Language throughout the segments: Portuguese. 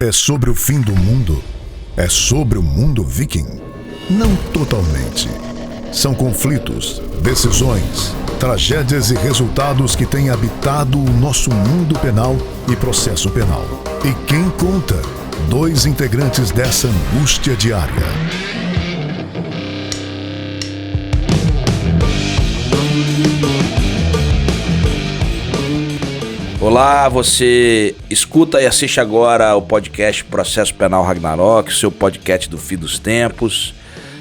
É sobre o fim do mundo? É sobre o mundo viking? Não totalmente. São conflitos, decisões, tragédias e resultados que têm habitado o nosso mundo penal e processo penal. E quem conta? 2 integrantes dessa angústia diária. Olá, você escuta e assiste agora o podcast Processo Penal Ragnarok, o seu podcast do fim dos tempos.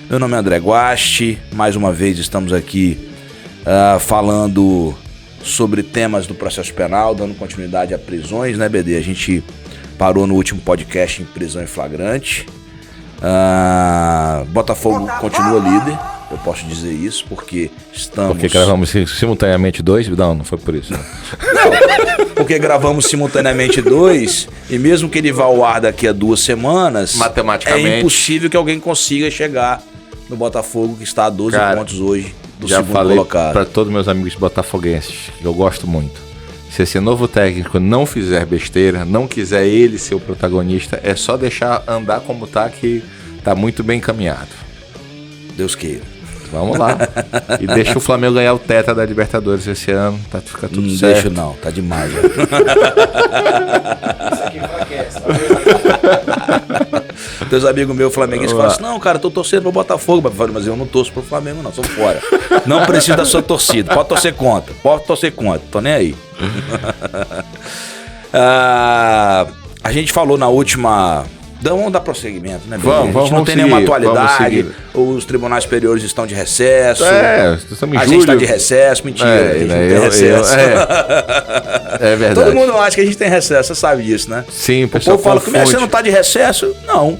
Meu nome é André Guasti, mais uma vez estamos aqui falando sobre temas do processo penal, dando continuidade a prisões, né, BD? A gente parou no último podcast em prisão em flagrante. Botafogo continua líder, eu posso dizer isso, porque estamos... Porque gravamos simultaneamente 2? Não foi por isso. Não, porque gravamos simultaneamente 2, e mesmo que ele vá ao ar daqui a 2 semanas, matematicamente, é impossível que alguém consiga chegar no Botafogo, que está a 12 pontos hoje do segundo colocado. Já falei para todos meus amigos botafoguenses, que eu gosto muito. Se esse novo técnico não fizer besteira, não quiser ele ser o protagonista, é só deixar andar como tá, que tá muito bem encaminhado. Deus queira. Vamos lá. E deixa o Flamengo ganhar o tetra da Libertadores esse ano, tá, fica tudo certo. Deixa não, tá demais. Já. Isso aqui enfraquece. Teus amigos meus flamenguistas falam assim: não, cara, eu tô torcendo pro Botafogo, mas eu não torço pro Flamengo, não, sou fora. Não preciso da sua torcida, pode torcer contra, tô nem aí. A gente falou na última... Vamos dar prosseguimento, né? Vamos, a gente não tem nenhuma atualidade, os tribunais superiores estão de recesso, estamos em a julho. gente está de recesso, mentira, a gente não tem recesso. É verdade. Todo mundo acha que a gente tem recesso, você sabe disso, né? Sim, o povo fala que você não está de recesso? Não,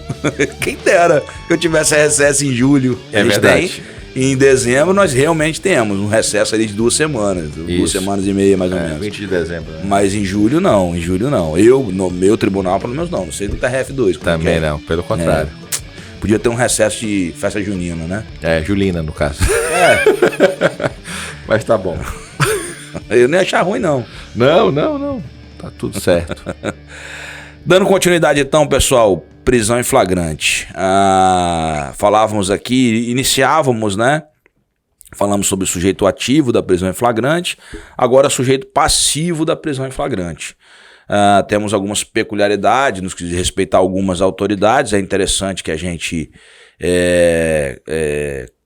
quem dera que eu tivesse recesso em julho. É verdade. Tem. Em dezembro nós realmente temos um recesso ali de 2 semanas, 2 semanas e meia mais ou menos. 20 de dezembro. Né? Mas em julho não. Eu, no meu tribunal, pelo menos não sei do TRF2. Também não, pelo contrário. Podia ter um recesso de festa junina, né? Julina no caso. Mas tá bom. Eu nem ia achar ruim, não. Não. Tá tudo certo. Dando continuidade então, pessoal, prisão em flagrante. Falávamos aqui, iniciávamos, né? Falamos sobre o sujeito ativo da prisão em flagrante, agora sujeito passivo da prisão em flagrante. Temos algumas peculiaridades nos que diz respeito a algumas autoridades, é interessante que a gente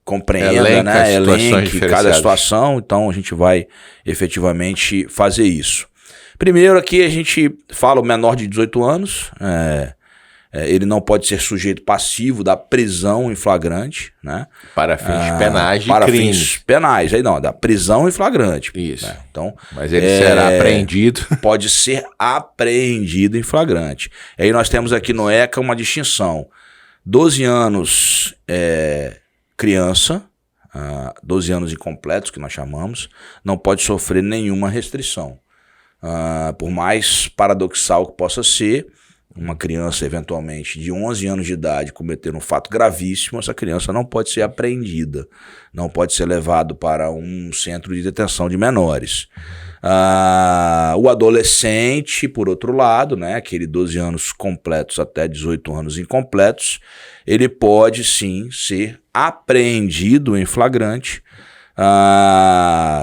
compreenda, né? Elenque cada situação, então a gente vai efetivamente fazer isso. Primeiro aqui a gente fala o menor de 18 anos, ele não pode ser sujeito passivo da prisão em flagrante, né? Para fins penais de para crimes. Fins penais, aí não, da prisão em flagrante. Isso. Né? Então, mas ele será apreendido. Pode ser apreendido em flagrante. Aí nós temos aqui no ECA uma distinção. 12 anos criança, 12 anos incompletos, que nós chamamos, não pode sofrer nenhuma restrição. Por mais paradoxal que possa ser, uma criança eventualmente de 11 anos de idade cometer um fato gravíssimo, essa criança não pode ser apreendida, não pode ser levado para um centro de detenção de menores. O adolescente, por outro lado, né, aquele 12 anos completos até 18 anos incompletos, ele pode sim ser apreendido em flagrante.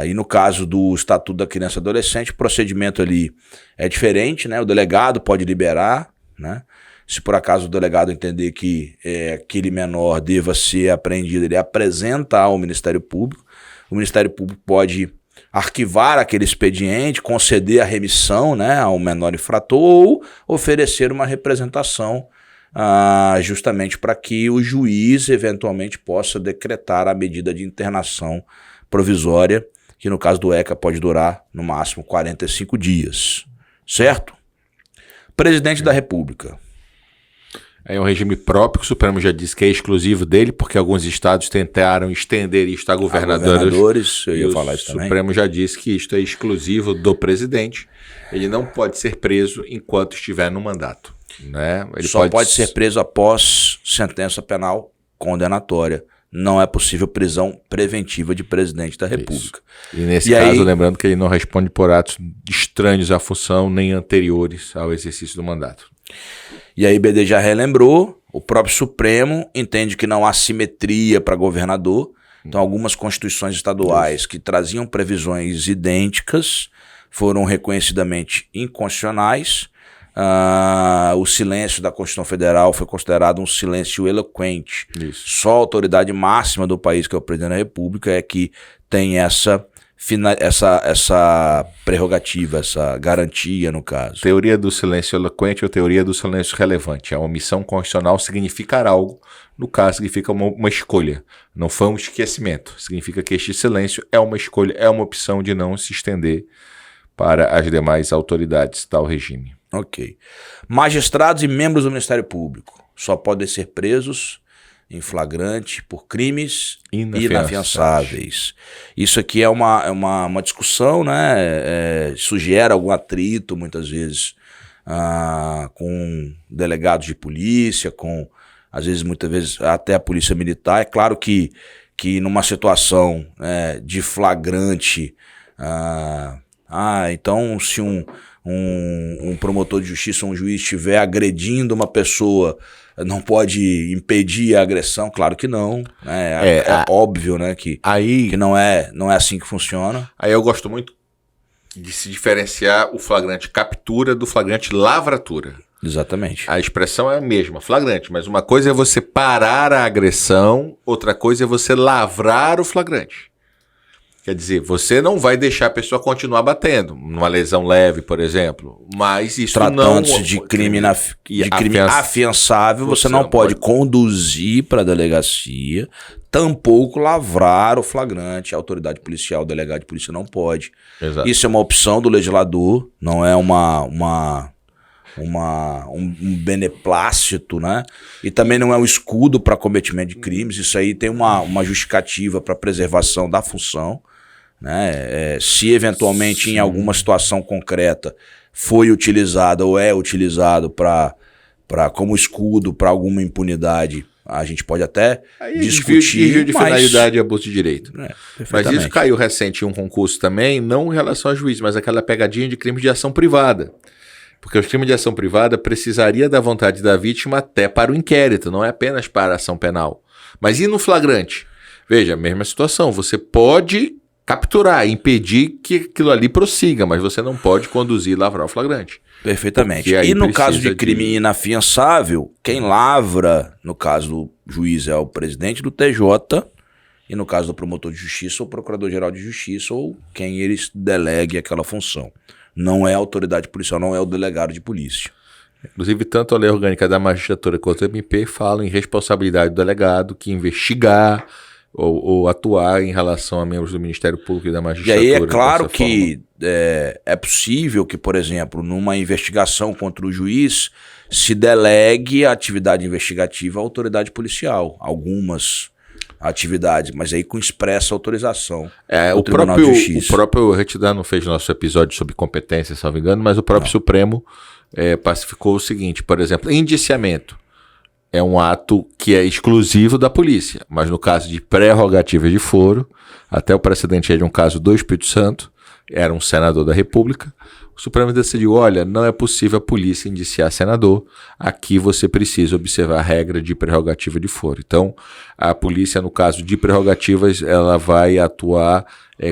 E no caso do Estatuto da Criança e Adolescente, o procedimento ali é diferente, né? O delegado pode liberar, né? Se por acaso o delegado entender que aquele menor deva ser apreendido, ele apresenta ao Ministério Público. O Ministério Público pode arquivar aquele expediente, conceder a remissão, né, ao menor infrator ou oferecer uma representação justamente para que o juiz eventualmente possa decretar a medida de internação provisória, que no caso do ECA pode durar no máximo 45 dias, certo? Presidente da República. É um regime próprio, que o Supremo já disse que é exclusivo dele, porque alguns estados tentaram estender isto a governadores. Eu ia falar isso também. O Supremo já disse que isto é exclusivo do presidente. Ele não pode ser preso enquanto estiver no mandato. Né? Ele só pode ser preso após sentença penal condenatória. Não é possível prisão preventiva de presidente da República. Isso. E nesse caso, lembrando que ele não responde por atos estranhos à função nem anteriores ao exercício do mandato. E aí BD já relembrou, o próprio Supremo entende que não há simetria para governador, então algumas constituições estaduais que traziam previsões idênticas foram reconhecidamente inconstitucionais. O silêncio da Constituição Federal foi considerado um silêncio eloquente. Isso. Só a autoridade máxima do país, que é o presidente da República, é que tem essa prerrogativa, essa garantia, no caso. Teoria do silêncio eloquente ou teoria do silêncio relevante. A omissão constitucional significar algo, no caso significa uma escolha, não foi um esquecimento. Significa que este silêncio é uma escolha, é uma opção de não se estender para as demais autoridades tal regime. Ok. Magistrados e membros do Ministério Público só podem ser presos em flagrante por crimes inafiançáveis. Isso aqui é uma discussão, né? Isso gera algum atrito, muitas vezes, com delegados de polícia, muitas vezes, até a polícia militar. É claro que numa situação de flagrante, então se um promotor de justiça, um juiz estiver agredindo uma pessoa, não pode impedir a agressão? Claro que não. É óbvio, né, que não é assim que funciona. Aí eu gosto muito de se diferenciar o flagrante captura do flagrante lavratura. Exatamente. A expressão é a mesma, flagrante, mas uma coisa é você parar a agressão, outra coisa é você lavrar o flagrante. Quer dizer, você não vai deixar a pessoa continuar batendo, numa lesão leve, por exemplo, mas isso tratando-se de crime afiançável, você não pode conduzir para a delegacia, tampouco lavrar o flagrante. A autoridade policial, o delegado de polícia não pode. Exato. Isso é uma opção do legislador, não é um beneplácito, né? E também não é um escudo para cometimento de crimes. Isso aí tem uma justificativa para preservação da função, né? Se eventualmente em alguma situação concreta foi utilizada ou é utilizado como escudo para alguma impunidade, a gente pode até discutir. Desvio de finalidade e abuso de direito. Mas isso caiu recente em um concurso também, não em relação a juiz, mas aquela pegadinha de crime de ação privada. Porque os crimes de ação privada precisaria da vontade da vítima até para o inquérito, não é apenas para a ação penal. Mas e no flagrante? Veja, a mesma situação. Você pode capturar, impedir que aquilo ali prossiga, mas você não pode conduzir e lavrar o flagrante. Perfeitamente. E no caso de crime inafiançável, quem lavra, no caso do juiz, é o presidente do TJ, e no caso do promotor de justiça, o procurador-geral de justiça, ou quem eles delegue aquela função. Não é a autoridade policial, não é o delegado de polícia. Inclusive, tanto a lei orgânica da magistratura quanto o MP falam em responsabilidade do delegado que investigar ou atuar em relação a membros do Ministério Público e da magistratura. E aí é claro que é possível que, por exemplo, numa investigação contra o juiz, se delegue a atividade investigativa à autoridade policial. Algumas atividades, mas aí com expressa autorização do Tribunal de Justiça. O próprio Retidar não fez nosso episódio sobre competência, salvo engano, mas o próprio Supremo pacificou o seguinte, por exemplo, indiciamento é um ato que é exclusivo da polícia, mas no caso de prerrogativa de foro, até o precedente é de um caso do Espírito Santo, era um senador da República, o Supremo decidiu, olha, não é possível a polícia indiciar senador, aqui você precisa observar a regra de prerrogativa de foro. Então, a polícia, no caso de prerrogativas, ela vai atuar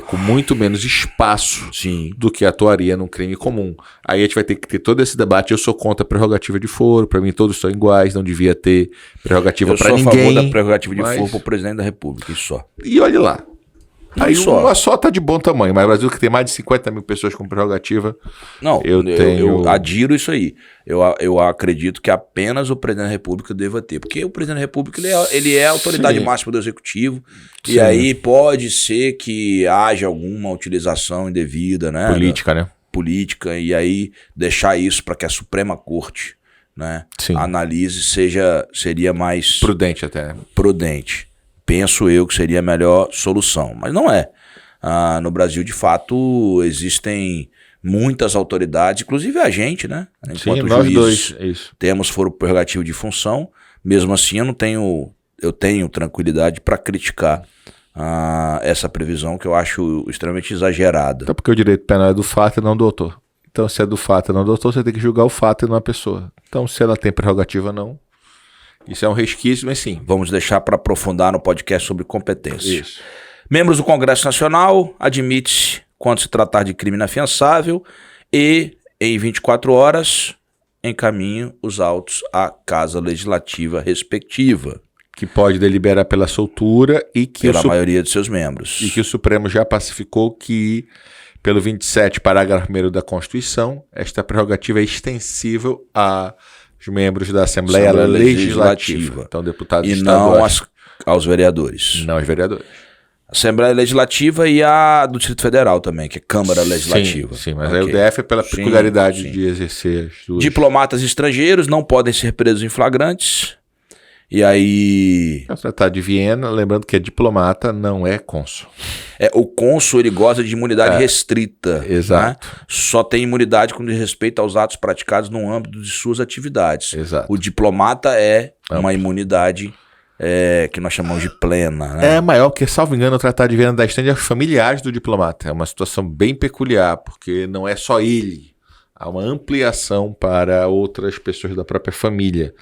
com muito menos espaço do que atuaria num crime comum. Aí a gente vai ter que ter todo esse debate, eu sou contra a prerrogativa de foro, para mim todos são iguais, não devia ter prerrogativa para ninguém. Eu sou a favor da prerrogativa de foro para o presidente da República, isso só. E olhe lá. Aí uma só tá de bom tamanho, mas o Brasil que tem mais de 50 mil pessoas com prerrogativa... Não, eu adiro isso aí. Eu acredito que apenas o presidente da República deva ter, porque o presidente da República ele é a autoridade máxima do Executivo, e aí pode ser que haja alguma utilização indevida, né? Política, e aí deixar isso para que a Suprema Corte, né, analise, seria mais... Prudente até. Prudente. Penso eu que seria a melhor solução, mas não é. No Brasil, de fato, existem muitas autoridades, inclusive a gente, né? Enquanto nós dois, é isso. Temos foro prerrogativo de função, mesmo assim eu tenho tranquilidade para criticar essa previsão que eu acho extremamente exagerada. Até porque o direito penal é do fato e não do autor. Então, se é do fato e não do autor, você tem que julgar o fato e não a pessoa. Então, se ela tem prerrogativa ou não, isso é um resquício, mas sim. Vamos deixar para aprofundar no podcast sobre competência. Isso. Membros do Congresso Nacional admite-se quando se tratar de crime inafiançável e, em 24 horas, encaminha os autos à Casa Legislativa respectiva. Que pode deliberar pela soltura e que pela maioria de seus membros. E que o Supremo já pacificou que, pelo 27, parágrafo 1º da Constituição, esta prerrogativa é extensível aos membros da Assembleia Legislativa. Então, deputados estaduais. E não aos vereadores. Não aos vereadores. Assembleia Legislativa e a do Distrito Federal também, que é Câmara Legislativa. Sim, mas aí o DF é pela peculiaridade de exercer as duas. Diplomatas estrangeiros não podem ser presos em flagrantes. E aí... O Tratado de Viena, lembrando que é diplomata, não é cônsul. O cônsul, ele goza de imunidade restrita. Exato. Né? Só tem imunidade quando diz respeito aos atos praticados no âmbito de suas atividades. Exato. O diplomata é uma imunidade que nós chamamos de plena. Né? É maior, porque, salvo engano, o Tratado de Viena dá estende aos familiares do diplomata. É uma situação bem peculiar, porque não é só ele. Há uma ampliação para outras pessoas da própria família.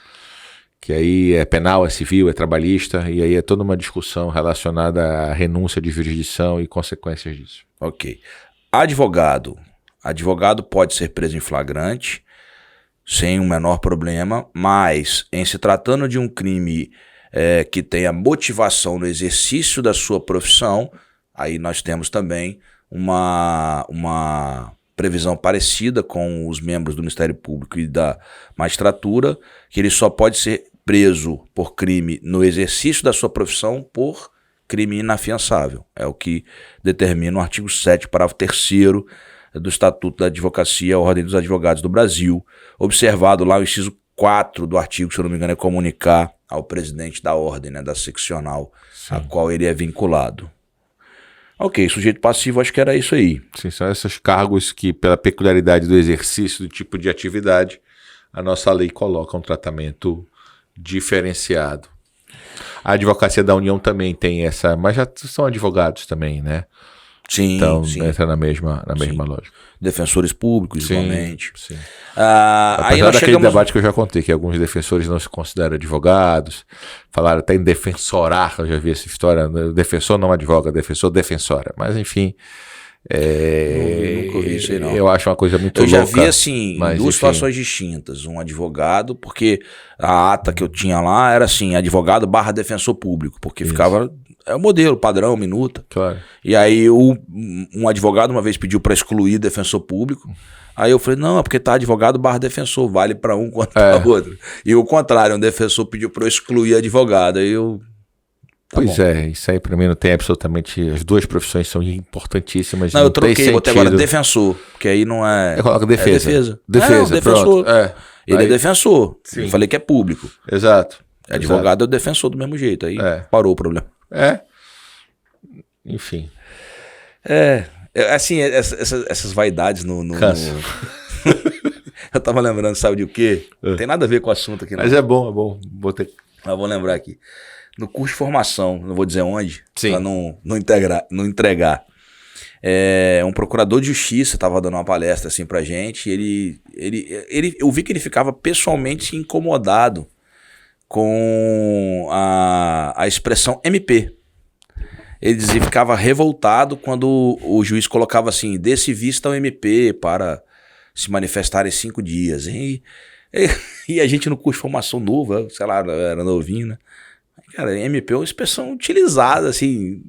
Que aí é penal, é civil, é trabalhista, e aí é toda uma discussão relacionada à renúncia de jurisdição e consequências disso. Ok. Advogado pode ser preso em flagrante, sem o menor problema, mas em se tratando de um crime que tenha motivação no exercício da sua profissão, aí nós temos também uma previsão parecida com os membros do Ministério Público e da magistratura, que ele só pode ser preso por crime no exercício da sua profissão por crime inafiançável. É o que determina o artigo 7º, parágrafo 3º do Estatuto da Advocacia, a Ordem dos Advogados do Brasil, observado lá o inciso 4 do artigo, se eu não me engano, é comunicar ao presidente da ordem, né, da seccional, a qual ele é vinculado. Ok, sujeito passivo, acho que era isso aí. Sim, são esses cargos que, pela peculiaridade do exercício, do tipo de atividade, a nossa lei coloca um tratamento diferenciado. A Advocacia da União também tem essa, mas já são advogados também, né? Sim, então sim. Entra na mesma lógica. Defensores públicos, igualmente. Sim. Aí nós daquele debate que eu já contei, que alguns defensores não se consideram advogados, falaram até em defensorar, eu já vi essa história, defensor não advoga, defensor defensora, mas enfim... nunca ouvi isso aí, não. Eu acho uma coisa muito louca. Eu já vi assim, duas situações distintas. Um advogado, porque a ata que eu tinha lá era assim, advogado / defensor público, porque ficava, é o modelo, padrão, minuta. Claro. E aí um advogado uma vez pediu para excluir defensor público, aí eu falei, não, é porque tá advogado / defensor, vale para um quanto para outro. E o contrário, um defensor pediu para eu excluir advogado, aí eu... Pois é, isso aí pra mim não tem absolutamente... As duas profissões são importantíssimas. Não, eu troquei, botei agora defensor, porque aí não é... Eu coloco defesa. É defesa. Defesa, defensor. Ele aí... é defensor. Sim. Eu falei que é público. Exato. Advogado é o defensor do mesmo jeito, aí parou o problema. Enfim. Assim, essas vaidades no... Eu tava lembrando, sabe de o quê? Não tem nada a ver com o assunto aqui, não. Mas é bom. Eu vou lembrar aqui. No curso de formação, não vou dizer onde, para não entregar. Um procurador de justiça estava dando uma palestra assim pra gente, eu vi que ele ficava pessoalmente incomodado com a expressão MP. Ele dizia que ficava revoltado quando o juiz colocava assim, desse vista ao MP para se manifestar em 5 dias. E a gente no curso de formação novo, sei lá, era novinho, né? Cara, MP é uma expressão utilizada, assim,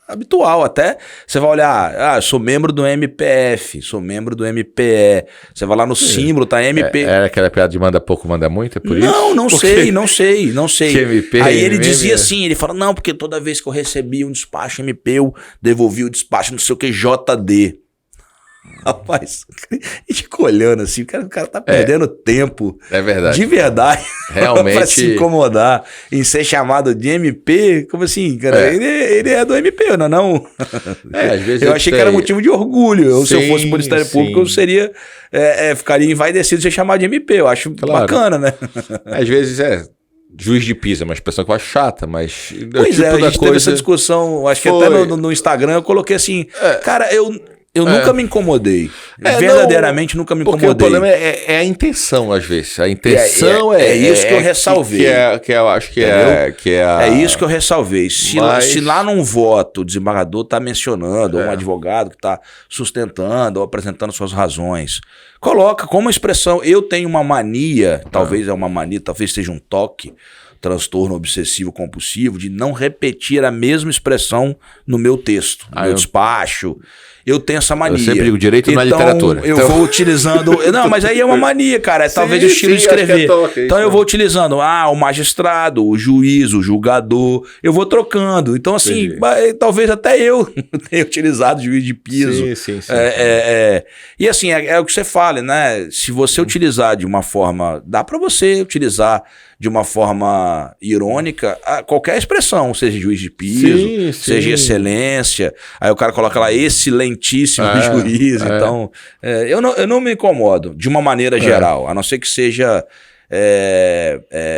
habitual até. Você vai olhar, sou membro do MPF, sou membro do MPE. Você vai lá no símbolo, tá MP. Era aquela piada de manda pouco, manda muito, é por isso? Não sei. Que MP, aí ele dizia assim, ele fala, não, porque toda vez que eu recebi um despacho MP, eu devolvi o despacho não sei o que, JD. Rapaz, a gente fica olhando assim, o cara tá perdendo tempo. É verdade. De verdade. Realmente. Pra se incomodar em ser chamado de MP. Como assim, cara? Ele é do MP, não? Às vezes eu achei que era motivo de orgulho. Se eu fosse Ministério Público, eu seria. Ficaria envaidecido de ser chamado de MP. Eu acho bacana, né? Às vezes juiz de pisa, uma expressão que eu acho chata, mas... Pois a gente teve essa discussão, acho que até no Instagram eu coloquei assim, cara, Eu nunca me incomodei. Verdadeiramente nunca me incomodei. Porque o problema é a intenção, às vezes. A intenção é isso que eu ressalvei. Que eu acho que é isso que eu ressalvei. Se lá num voto o desembargador está mencionando, ou um advogado que está sustentando ou apresentando suas razões, coloca como expressão. Eu tenho uma mania, talvez é uma mania, talvez seja um toque, transtorno obsessivo compulsivo, de não repetir a mesma expressão no meu texto, no meu despacho. Eu tenho essa mania. Eu sempre digo, direito na literatura. Eu vou utilizando... Não, mas aí é uma mania, cara. É talvez o estilo de escrever. Então eu vou utilizando o magistrado, o juiz, o julgador. Eu vou trocando. Então, assim, talvez até eu tenha utilizado juiz de piso. Sim. E assim, é o que você fala, né? Se você utilizar de uma forma... Dá pra você utilizar de uma forma irônica qualquer expressão, seja juiz de piso, seja excelência. Aí o cara coloca lá excelentíssimo juiz. Então, eu não me incomodo de uma maneira geral, a não ser que seja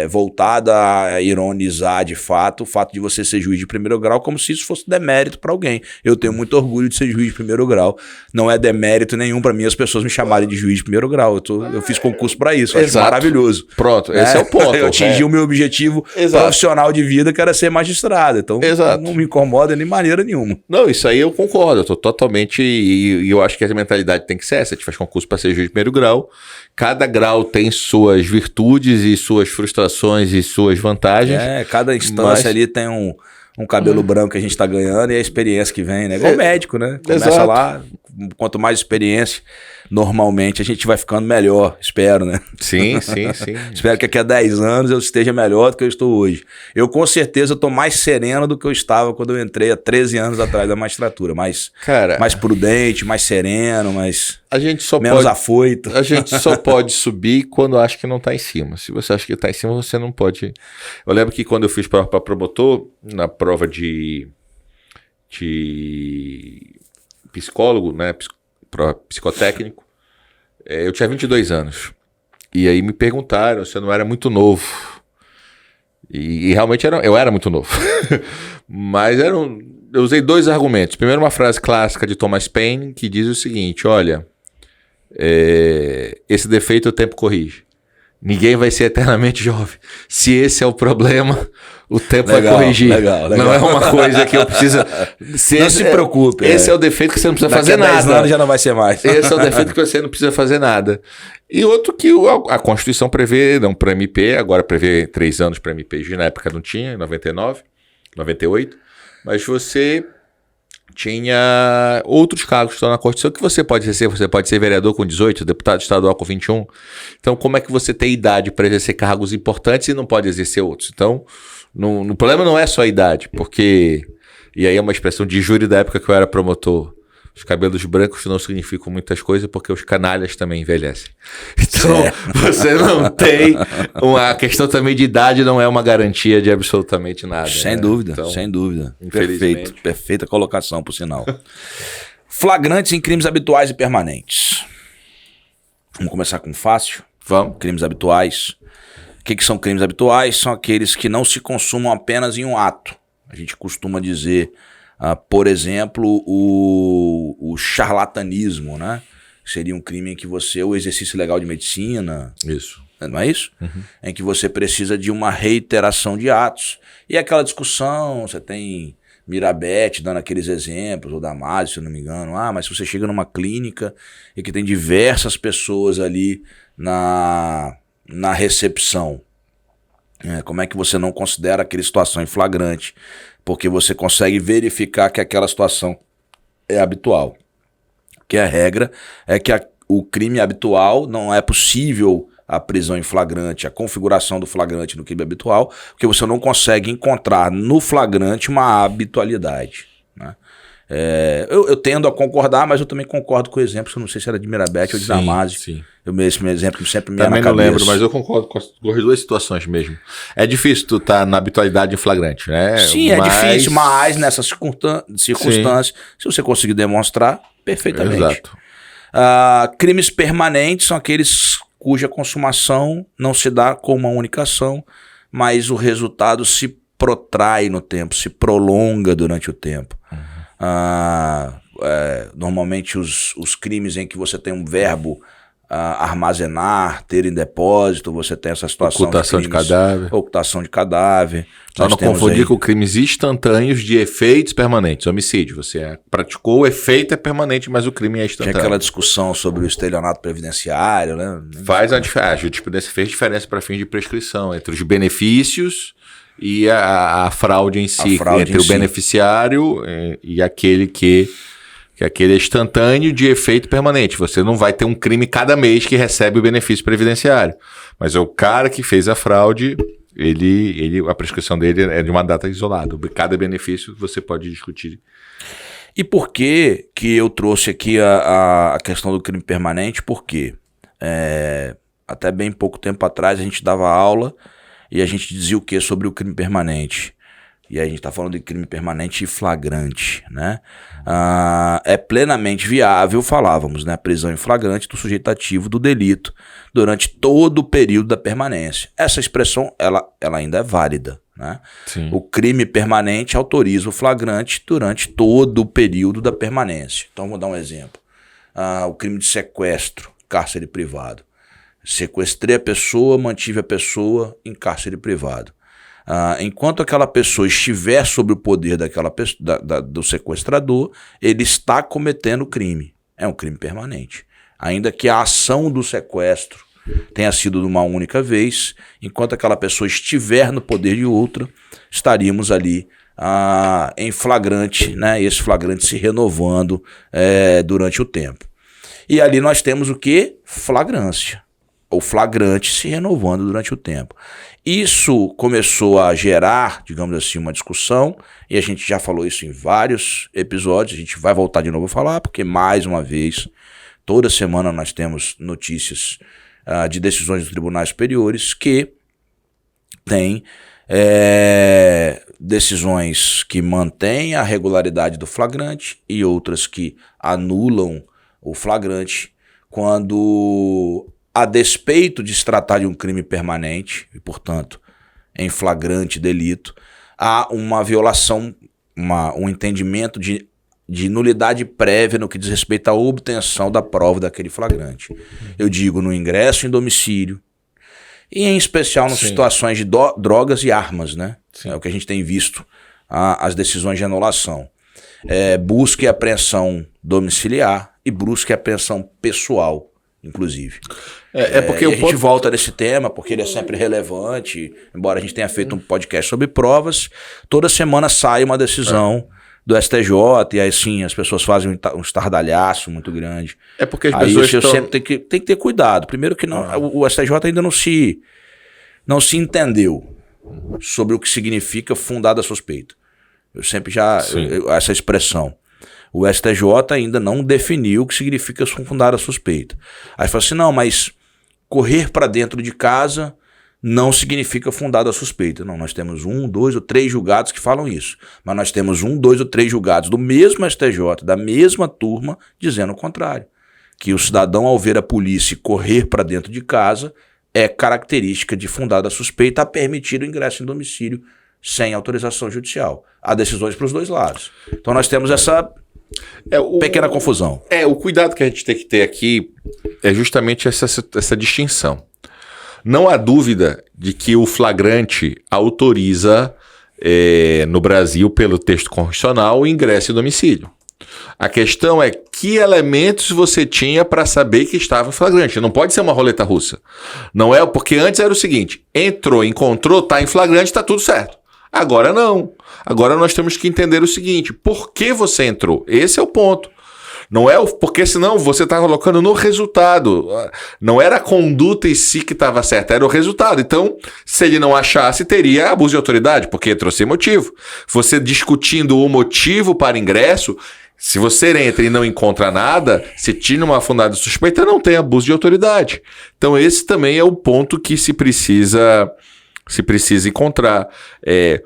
voltada a ironizar de fato o fato de você ser juiz de primeiro grau, como se isso fosse demérito para alguém. Eu tenho muito orgulho de ser juiz de primeiro grau. Não é demérito nenhum para mim as pessoas me chamarem de juiz de primeiro grau. Eu fiz concurso para isso. Acho maravilhoso. Pronto, esse é o ponto. Eu atingi o meu objetivo profissional de vida, que era ser magistrado. Então, não me incomoda de maneira nenhuma. Não, isso aí eu concordo. Eu tô totalmente... E eu acho que a mentalidade tem que ser essa. A gente faz concurso para ser juiz de primeiro grau. Cada grau tem suas virtudes e suas frustrações e suas vantagens. Cada instância ali tem um cabelo branco que a gente está ganhando e a experiência que vem, né? Igual médico, né? Começa lá, quanto mais experiência, normalmente a gente vai ficando melhor, espero, né? Sim. Espero que daqui a 10 anos eu esteja melhor do que eu estou hoje. Eu com certeza estou mais sereno do que eu estava quando eu entrei há 13 anos atrás da magistratura. Mais prudente, mais sereno, menos afoito. A gente só pode subir quando acha que não está em cima. Se você acha que está em cima, você não pode... Eu lembro que quando eu fiz prova para promotor, na prova de psicólogo, né, psicotécnico, eu tinha 22 anos. E aí me perguntaram se eu não era muito novo. E realmente eu era muito novo. Mas eu usei 2 argumentos. Primeiro, uma frase clássica de Thomas Paine, que diz o seguinte: olha, esse defeito o tempo corrige. Ninguém vai ser eternamente jovem. Se esse é o problema, o tempo vai corrigir. Legal. Não é uma coisa que eu preciso... Não se preocupe. Esse é o defeito que você não precisa fazer nada. Daqui a 10 anos já não vai ser mais. Esse é o defeito que você não precisa fazer nada. E outro que a Constituição prevê, não para MP, agora prevê 3 anos para MP, na época não tinha, em 99, 98, mas você tinha outros cargos que estão na Constituição que você pode exercer. Você pode ser vereador com 18, deputado estadual com 21. Então, como é que você tem idade para exercer cargos importantes e não pode exercer outros? Então, o problema não é só a idade, porque... E aí é uma expressão de júri da época que eu era promotor. Os cabelos brancos não significam muitas coisas porque os canalhas também envelhecem. Então, você não tem... A questão também de idade não é uma garantia de absolutamente nada. Sem dúvida, então, sem dúvida. Perfeita colocação, por sinal. Flagrantes em crimes habituais e permanentes. Vamos começar com fácil? Vamos. Crimes habituais. O que são crimes habituais? São aqueles que não se consumam apenas em um ato. A gente costuma dizer... por exemplo, o charlatanismo, né? Seria um crime em que o exercício legal de medicina... Isso. Não é isso? Uhum. Em que você precisa de uma reiteração de atos. E aquela discussão, você tem Mirabete dando aqueles exemplos, ou Damasio, se eu não me engano. Mas se você chega numa clínica e que tem diversas pessoas ali na recepção, como é que você não considera aquela situação em flagrante? Porque você consegue verificar que aquela situação é habitual. Que a regra é que o crime habitual não é possível a prisão em flagrante, a configuração do flagrante no crime habitual, porque você não consegue encontrar no flagrante uma habitualidade, né? Eu tendo a concordar, mas eu também concordo com o exemplo, eu não sei se era de Mirabete ou de Damasio. Sim. Esse meu exemplo sempre me na cabeça. Também não lembro, mas eu concordo com as 2 situações mesmo. É difícil tu estar na habitualidade em flagrante, né? Sim, é difícil, mas nessas circunstâncias, se você conseguir demonstrar, perfeitamente. Exato. Crimes permanentes são aqueles cuja consumação não se dá com uma única ação, mas o resultado se protrai no tempo, se prolonga durante o tempo. normalmente os crimes em que você tem um verbo armazenar, ter em depósito, você tem essa situação ocultação de cadáver. Ocultação de cadáver. Só não confundir com crimes instantâneos de efeitos permanentes, homicídio. Você praticou, o efeito é permanente, mas o crime é instantâneo. Tinha aquela discussão sobre o estelionato previdenciário, né? Faz a diferença. A jurisprudência fez diferença para fins de prescrição entre os benefícios e a fraude em si, entre o beneficiário e aquele que aquele é instantâneo de efeito permanente. Você não vai ter um crime cada mês que recebe o benefício previdenciário. Mas é o cara que fez a fraude, a prescrição dele é de uma data isolada. Cada benefício você pode discutir. E por que eu trouxe aqui a questão do crime permanente? Porque até bem pouco tempo atrás a gente dava aula e a gente dizia o que sobre o crime permanente? E aí a gente está falando de crime permanente e flagrante, né? É plenamente viável, falávamos, né? A prisão em flagrante do sujeito ativo do delito durante todo o período da permanência. Essa expressão, ela ainda é válida, né? Sim. O crime permanente autoriza o flagrante durante todo o período da permanência. Então, vou dar um exemplo. O crime de sequestro, cárcere privado. Sequestrei a pessoa, mantive a pessoa em cárcere privado. Enquanto aquela pessoa estiver sob o poder do sequestrador, ele está cometendo crime. É um crime permanente. Ainda que a ação do sequestro tenha sido de uma única vez, enquanto aquela pessoa estiver no poder de outra, estaríamos ali em flagrante, né? Esse flagrante se renovando durante o tempo. E ali nós temos o que? Flagrância. O flagrante se renovando durante o tempo. Isso começou a gerar, digamos assim, uma discussão, e a gente já falou isso em vários episódios, a gente vai voltar de novo a falar, porque mais uma vez, toda semana nós temos notícias de decisões dos tribunais superiores que têm decisões que mantêm a regularidade do flagrante e outras que anulam o flagrante quando, a despeito de se tratar de um crime permanente, e portanto em flagrante delito, há uma violação, um entendimento de nulidade prévia no que diz respeito à obtenção da prova daquele flagrante. Eu digo no ingresso em domicílio, e em especial nas situações de drogas e armas, né? Sim. É o que a gente tem visto, as decisões de anulação. Busca e apreensão domiciliar e busca e apreensão pessoal, inclusive. Porque a gente volta nesse tema, porque ele é sempre relevante, embora a gente tenha feito um podcast sobre provas, toda semana sai uma decisão do STJ, e aí sim, as pessoas fazem um estardalhaço muito grande. Porque as pessoas sempre tem que ter cuidado. Primeiro que o STJ ainda não se entendeu sobre o que significa fundada suspeita. Eu sempre essa expressão. O STJ ainda não definiu o que significa fundada suspeita. Aí fala assim, não, mas correr para dentro de casa não significa fundada suspeita. Não, nós temos 1, 2 ou 3 julgados que falam isso. Mas nós temos 1, 2 ou 3 julgados do mesmo STJ, da mesma turma, dizendo o contrário. Que o cidadão, ao ver a polícia correr para dentro de casa, é característica de fundada suspeita a permitir o ingresso em domicílio sem autorização judicial. Há decisões para os dois lados. Então nós temos essa pequena confusão. O cuidado que a gente tem que ter aqui é justamente essa distinção. Não há dúvida de que o flagrante autoriza, no Brasil, pelo texto constitucional, o ingresso em domicílio. A questão é que elementos você tinha para saber que estava em flagrante. Não pode ser uma roleta russa. Não é, porque antes era o seguinte: entrou, encontrou, está em flagrante, está tudo certo. Agora não. Agora nós temos que entender o seguinte: por que você entrou? Esse é o ponto. Não é porque senão você está colocando no resultado. Não era a conduta em si que estava certa, era o resultado. Então, se ele não achasse, teria abuso de autoridade, porque entrou sem motivo. Você discutindo o motivo para ingresso, se você entra e não encontra nada, se tinha uma fundada suspeita, não tem abuso de autoridade. Então, esse também é o ponto que se precisa encontrar.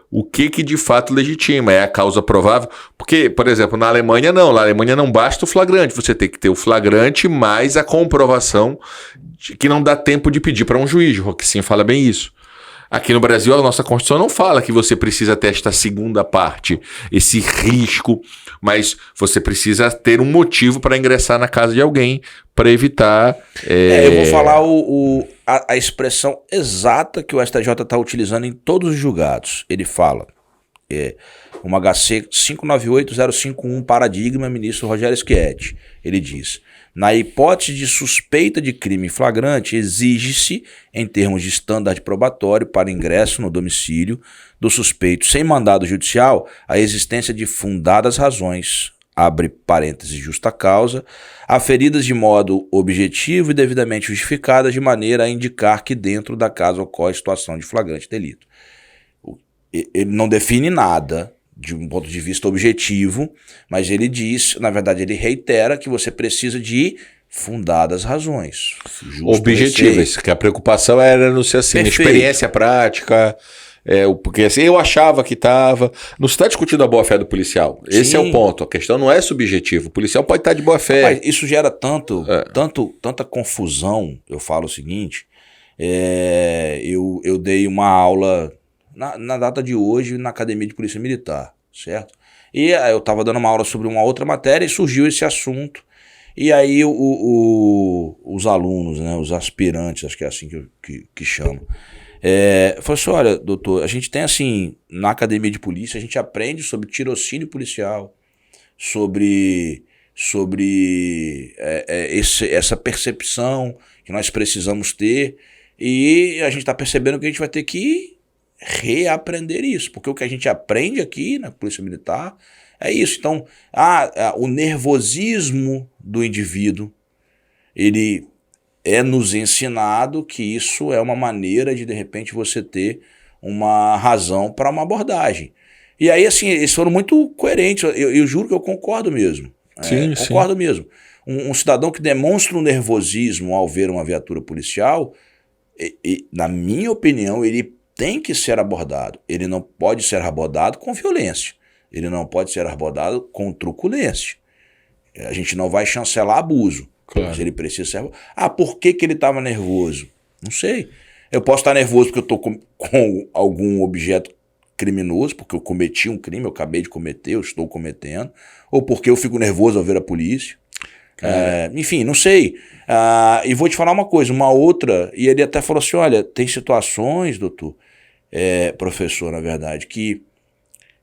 O que de fato legitima, é a causa provável, porque, por exemplo, na Alemanha não basta o flagrante, você tem que ter o flagrante mais a comprovação de que não dá tempo de pedir para um juiz. O Roquecinho fala bem isso. Aqui no Brasil, a nossa Constituição não fala que você precisa ter esta segunda parte, esse risco, mas você precisa ter um motivo para ingressar na casa de alguém para evitar... Eu vou falar a expressão exata que o STJ está utilizando em todos os julgados. Ele fala, uma HC 598051, paradigma, ministro Rogério Schietti. Ele diz: na hipótese de suspeita de crime flagrante, exige-se, em termos de estándar probatório para ingresso no domicílio do suspeito sem mandado judicial, a existência de fundadas razões, abre parênteses, justa causa, aferidas de modo objetivo e devidamente justificadas de maneira a indicar que dentro da casa ocorre situação de flagrante delito. Ele não define nada de um ponto de vista objetivo, mas ele diz, na verdade ele reitera que você precisa de fundadas razões. Objetivas, que a preocupação era não ser assim, experiência prática, porque assim, eu achava que estava... Não se está discutindo a boa-fé do policial, esse é o ponto, a questão não é subjetiva, o policial pode estar de boa-fé. Mas isso gera tanta confusão. Eu falo o seguinte, eu dei uma aula... Na data de hoje, na Academia de Polícia Militar, certo? E eu estava dando uma aula sobre uma outra matéria e surgiu esse assunto. E aí os alunos, né, os aspirantes, acho que é assim que chamam, falaram assim: olha, doutor, a gente tem assim, na Academia de Polícia, a gente aprende sobre tirocínio policial, sobre essa percepção que nós precisamos ter, e a gente está percebendo que a gente vai ter que reaprender isso, porque o que a gente aprende aqui na Polícia Militar é isso. Então, o nervosismo do indivíduo, ele é nos ensinado que isso é uma maneira de repente, você ter uma razão para uma abordagem. E aí, assim, eles foram muito coerentes, eu juro que eu concordo mesmo. Concordo mesmo. Um cidadão que demonstra um nervosismo ao ver uma viatura policial, na minha opinião, ele tem que ser abordado. Ele não pode ser abordado com violência. Ele não pode ser abordado com truculência. A gente não vai chancelar abuso. Claro. Mas ele precisa ser... por que ele estava nervoso? Não sei. Eu posso estar nervoso porque eu estou com algum objeto criminoso, porque eu cometi um crime, eu acabei de cometer, eu estou cometendo, ou porque eu fico nervoso ao ver a polícia. Enfim, não sei. E vou te falar uma coisa, uma outra, e ele até falou assim: olha, tem situações, doutor, professor, na verdade,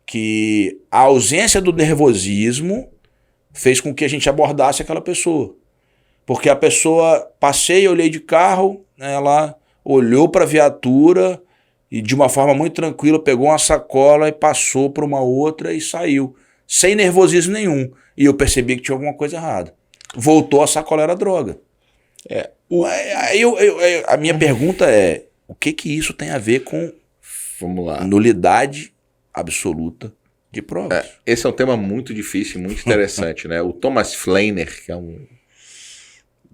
que a ausência do nervosismo fez com que a gente abordasse aquela pessoa. Porque a pessoa, passei, olhei de carro, ela olhou para a viatura e de uma forma muito tranquila pegou uma sacola e passou para uma outra e saiu, sem nervosismo nenhum. E eu percebi que tinha alguma coisa errada. Voltou, a sacola era droga. A minha pergunta é: o que isso tem a ver com nulidade absoluta de provas? Esse é um tema muito difícil, muito interessante, né? O Thomas Fleiner, que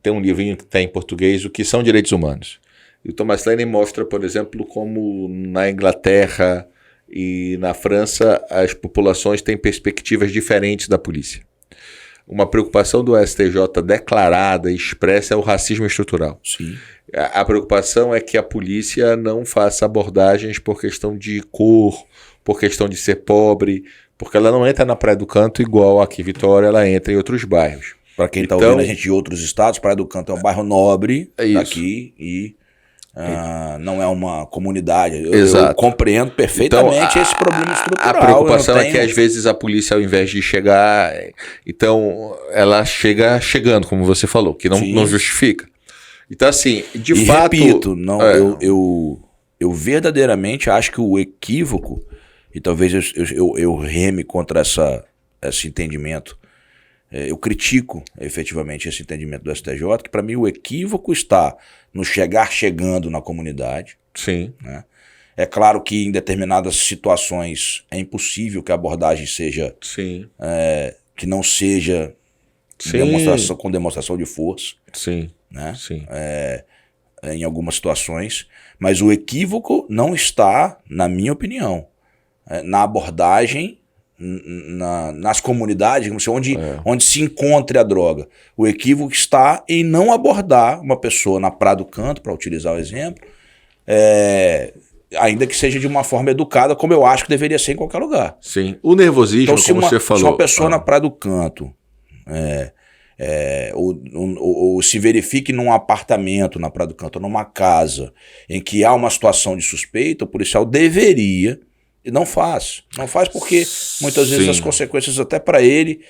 tem um livrinho que tem em português, O que são direitos humanos. E o Thomas Fleiner mostra, por exemplo, como na Inglaterra e na França as populações têm perspectivas diferentes da polícia. Uma preocupação do STJ declarada e expressa é o racismo estrutural. Sim. A preocupação é que a polícia não faça abordagens por questão de cor, por questão de ser pobre, porque ela não entra na Praia do Canto igual aqui em Vitória, ela entra em outros bairros. Para quem está ouvindo a gente de outros estados, Praia do Canto é um bairro nobre daqui e não é uma comunidade. Eu compreendo perfeitamente esse problema estrutural. A preocupação é que às vezes a polícia, ao invés de chegar, então ela chega chegando, como você falou, que não justifica. Então assim, de fato... repito, eu verdadeiramente acho que o equívoco, e talvez eu reme contra esse entendimento, eu critico efetivamente esse entendimento do STJ, que para mim o equívoco está no chegando na comunidade. Sim. Né? É claro que em determinadas situações é impossível que a abordagem seja... Sim. Que não seja com demonstração de força. Sim. Né? Sim. Em algumas situações. Mas o equívoco não está, na minha opinião, na abordagem... nas comunidades, onde se encontre a droga. O equívoco está em não abordar uma pessoa na Praia do Canto, para utilizar o exemplo, ainda que seja de uma forma educada, como eu acho que deveria ser em qualquer lugar. Sim. O nervosismo, Então, como você falou... Se uma pessoa na Praia do Canto ou se verifique num apartamento na Praia do Canto, numa casa em que há uma situação de suspeita, o policial deveria, e não faz. Não faz porque muitas vezes as consequências até para ele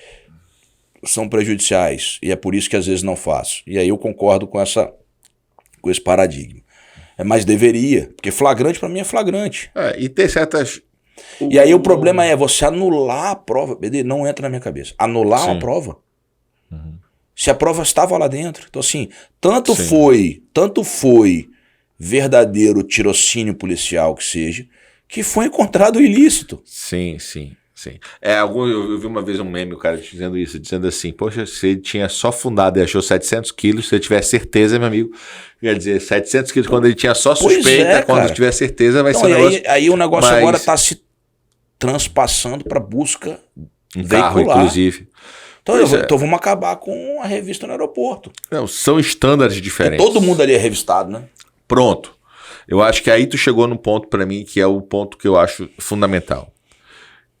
são prejudiciais. E é por isso que às vezes não faz. E aí eu concordo com esse paradigma. Mas deveria, porque flagrante para mim é flagrante. E ter certas... E aí o problema é você anular a prova. BD, não entra na minha cabeça. Anular uma prova. Se a prova estava lá dentro. Então assim, tanto foi verdadeiro tirocínio policial que seja, que foi encontrado ilícito. Sim. Eu vi uma vez um meme, o cara dizendo isso, dizendo assim, poxa, se ele tinha só fundado e achou 700 quilos, se ele tiver certeza, meu amigo, quer dizer, 700 quilos quando ele tinha só suspeita, quando tiver certeza vai ser um negócio... Aí o negócio agora está se transpassando para busca carro, inclusive. Então vamos acabar com a revista no aeroporto. Não, são estándares diferentes. E todo mundo ali é revistado, né? Pronto. Eu acho que aí tu chegou num ponto para mim que é o ponto que eu acho fundamental.